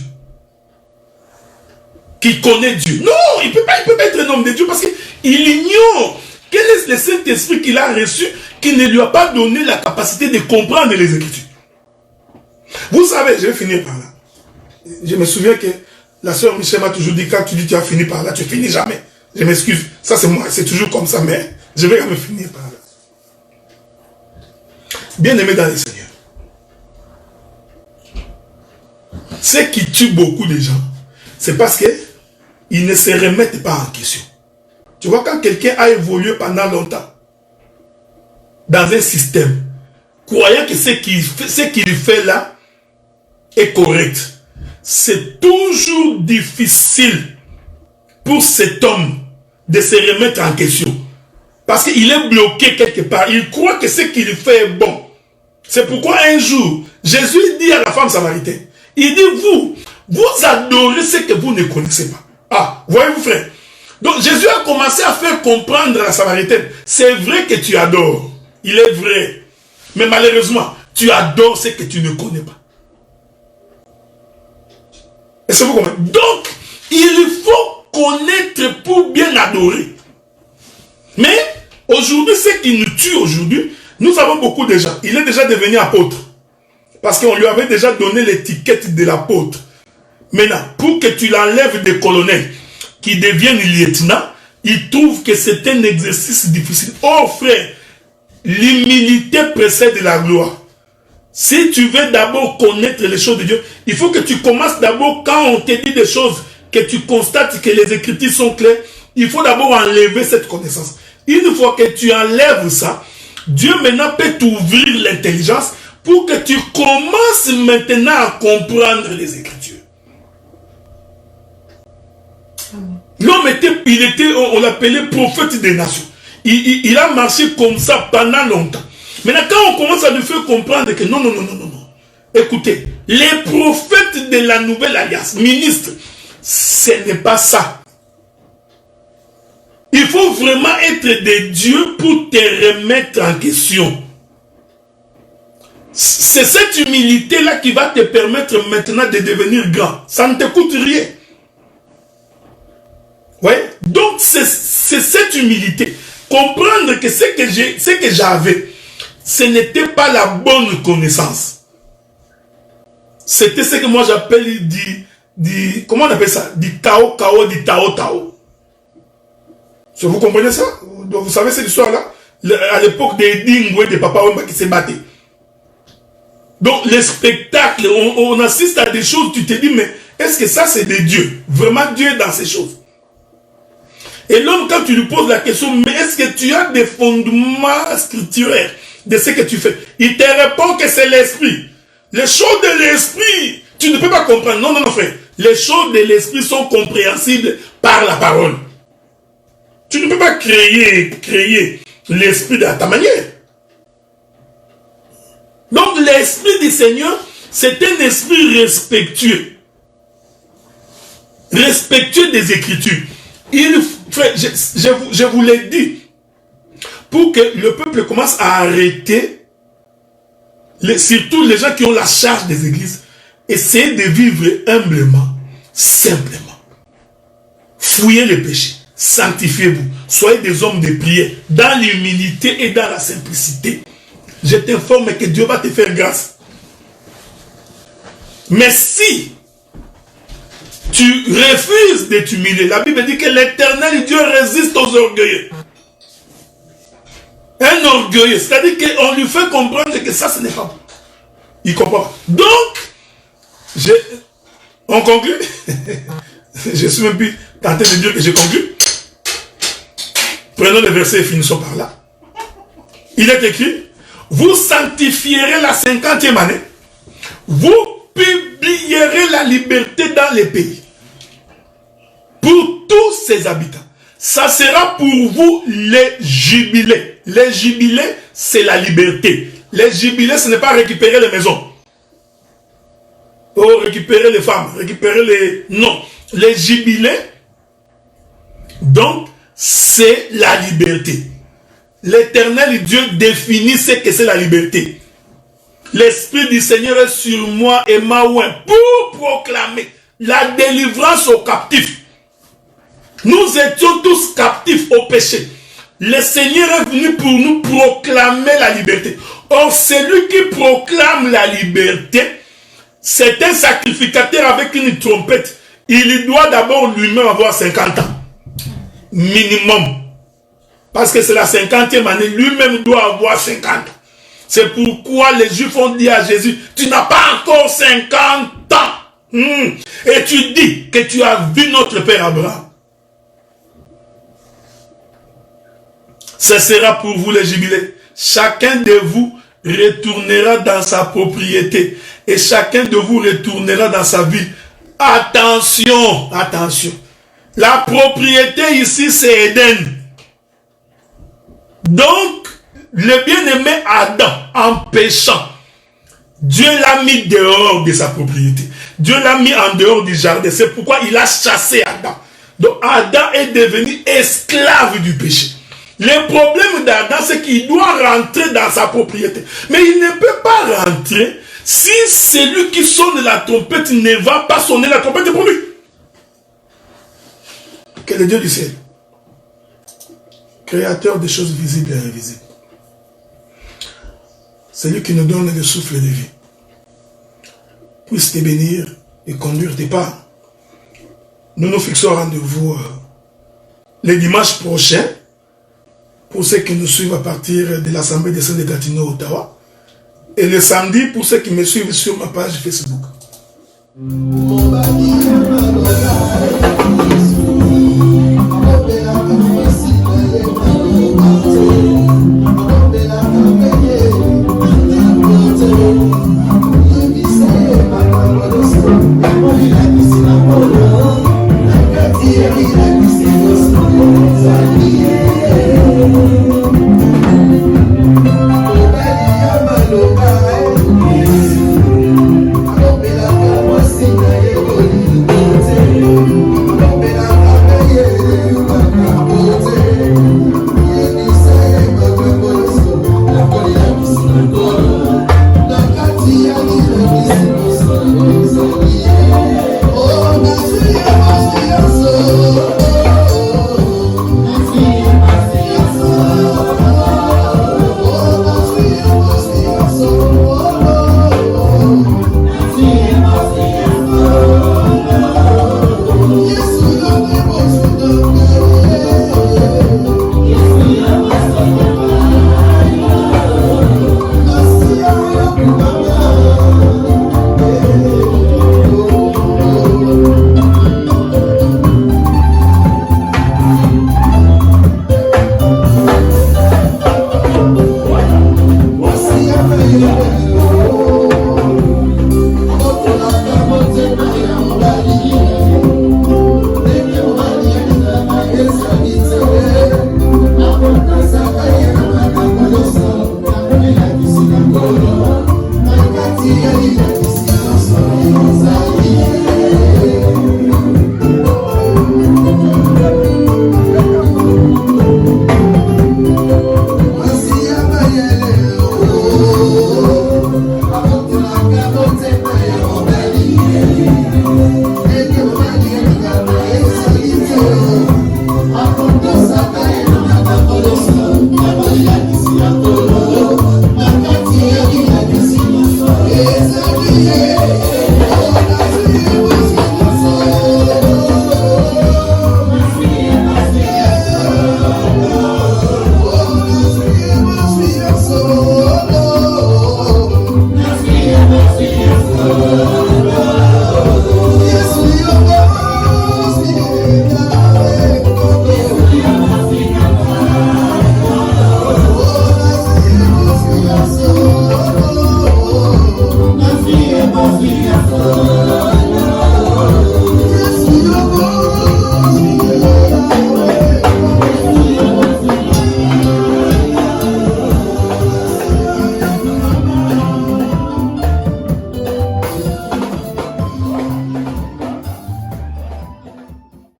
Qui connaît Dieu. Non, il ne peut pas être un homme de Dieu parce qu'il ignore quel est le Saint-Esprit qu'il a reçu qui ne lui a pas donné la capacité de comprendre les Écritures. Vous savez, je vais finir par là. Je me souviens que la sœur Michel m'a toujours dit, quand tu dis tu as fini par là, tu finis jamais. Je m'excuse. Ça c'est moi, c'est toujours comme ça, mais je vais quand même finir par là. Bien-aimé dans le Seigneur. Ce qui tue beaucoup de gens, c'est parce qu'ils ne se remettent pas en question. Tu vois, quand quelqu'un a évolué pendant longtemps dans un système, croyant que ce qu'il fait là est correct, c'est toujours difficile pour cet homme de se remettre en question. Parce qu'il est bloqué quelque part. Il croit que ce qu'il fait est bon. C'est pourquoi un jour, Jésus dit à la femme samaritaine, il dit, vous adorez ce que vous ne connaissez pas. Ah, voyez-vous frère. Donc Jésus a commencé à faire comprendre à la samaritaine, c'est vrai que tu adores. Il est vrai. Mais malheureusement, tu adores ce que tu ne connais pas. Est-ce que vous comprenez? Donc, il faut connaître pour bien adorer. Mais, aujourd'hui, ce qui nous tue aujourd'hui, nous avons beaucoup de gens. Il est déjà devenu apôtre. Parce qu'on lui avait déjà donné l'étiquette de l'apôtre. Maintenant, pour que tu l'enlèves des colonels, qui deviennent lieutenants, il trouve que c'est un exercice difficile. Oh frère, l'humilité précède la gloire. Si tu veux d'abord connaître les choses de Dieu, il faut que tu commences d'abord, quand on te dit des choses, que tu constates que les Écritures sont claires, il faut d'abord enlever cette connaissance. Une fois que tu enlèves ça, Dieu maintenant peut t'ouvrir l'intelligence pour que tu commences maintenant à comprendre les Écritures. L'homme on l'appelait prophète des nations. Il a marché comme ça pendant longtemps. Maintenant, quand on commence à lui faire comprendre que non. Écoutez, les prophètes de la nouvelle alliance, ministres, ce n'est pas ça. Il faut vraiment être de Dieu pour te remettre en question. C'est cette humilité-là qui va te permettre maintenant de devenir grand. Ça ne te coûte rien. Ouais. Donc, c'est cette humilité. Comprendre que ce que j'avais, ce n'était pas la bonne connaissance. C'était ce que moi j'appelle comment on appelle ça? Du tao, du tao. Vous comprenez ça? Donc, vous savez cette histoire-là? À l'époque des Dingwe, des Papa Wemba qui se battaient. Donc les spectacles, on assiste à des choses, tu te dis, mais est-ce que ça c'est de Dieu? Vraiment Dieu est dans ces choses. Et l'homme, quand tu lui poses la question, mais est-ce que tu as des fondements scripturaires de ce que tu fais? Il te répond que c'est l'esprit. Les choses de l'esprit, tu ne peux pas comprendre. Non, non, non, frère. Les choses de l'esprit sont compréhensibles par la parole. Tu ne peux pas créer l'esprit de ta manière. Donc l'esprit du Seigneur, c'est un esprit respectueux. Respectueux des Écritures. Je vous l'ai dit, pour que le peuple commence à arrêter, surtout les gens qui ont la charge des églises, essayez de vivre humblement, simplement. Fouillez les péchés, sanctifiez-vous, soyez des hommes de prière, dans l'humilité et dans la simplicité. Je t'informe que Dieu va te faire grâce. Mais si tu refuses de t'humilier, la Bible dit que l'Éternel Dieu résiste aux orgueilleux. Un orgueilleux, c'est-à-dire qu'on lui fait comprendre que ça, ce n'est pas bon. Il comprend pas. Donc, on conclut. Je suis même plus tenté de dire que j'ai conclu. Prenons le verset et finissons par là. Il est écrit, vous sanctifierez la 50e année, vous publierez la liberté dans les pays, pour tous ses habitants. Ça sera pour vous les jubilés. Les jubilés, c'est la liberté. Les jubilés, ce n'est pas récupérer les maisons. Oh, récupérer les femmes, récupérer les... Non. Les jubilés, donc, c'est la liberté. L'Éternel Dieu définit ce que c'est la liberté. L'Esprit du Seigneur est sur moi et m'a oint pour proclamer la délivrance aux captifs. Nous étions tous captifs au péché. Le Seigneur est venu pour nous proclamer la liberté. Or, celui qui proclame la liberté, c'est un sacrificateur avec une trompette. Il doit d'abord lui-même avoir 50 ans. Minimum. Parce que c'est la 50e année. Lui-même doit avoir 50 ans. C'est pourquoi les Juifs ont dit à Jésus, tu n'as pas encore 50 ans. Et tu dis que tu as vu notre père Abraham. Ce sera pour vous les jubilés. Chacun de vous retournera dans sa propriété. Et chacun de vous retournera dans sa ville. Attention, attention. La propriété ici, c'est Éden. Donc, le bien-aimé Adam, en péchant, Dieu l'a mis dehors de sa propriété. Dieu l'a mis en dehors du jardin. C'est pourquoi il a chassé Adam. Donc, Adam est devenu esclave du péché. Le problème d'Adam, c'est qu'il doit rentrer dans sa propriété. Mais il ne peut pas rentrer si celui qui sonne la trompette ne va pas sonner la trompette pour lui. Que le Dieu du ciel, créateur des choses visibles et invisibles, celui qui nous donne le souffle de vie, puisse te bénir et conduire tes pas. Nous nous fixons rendez-vous les dimanches prochains pour ceux qui nous suivent à partir de l'Assemblée des Saints de Gatineau, Ottawa, et le samedi pour ceux qui me suivent sur ma page Facebook.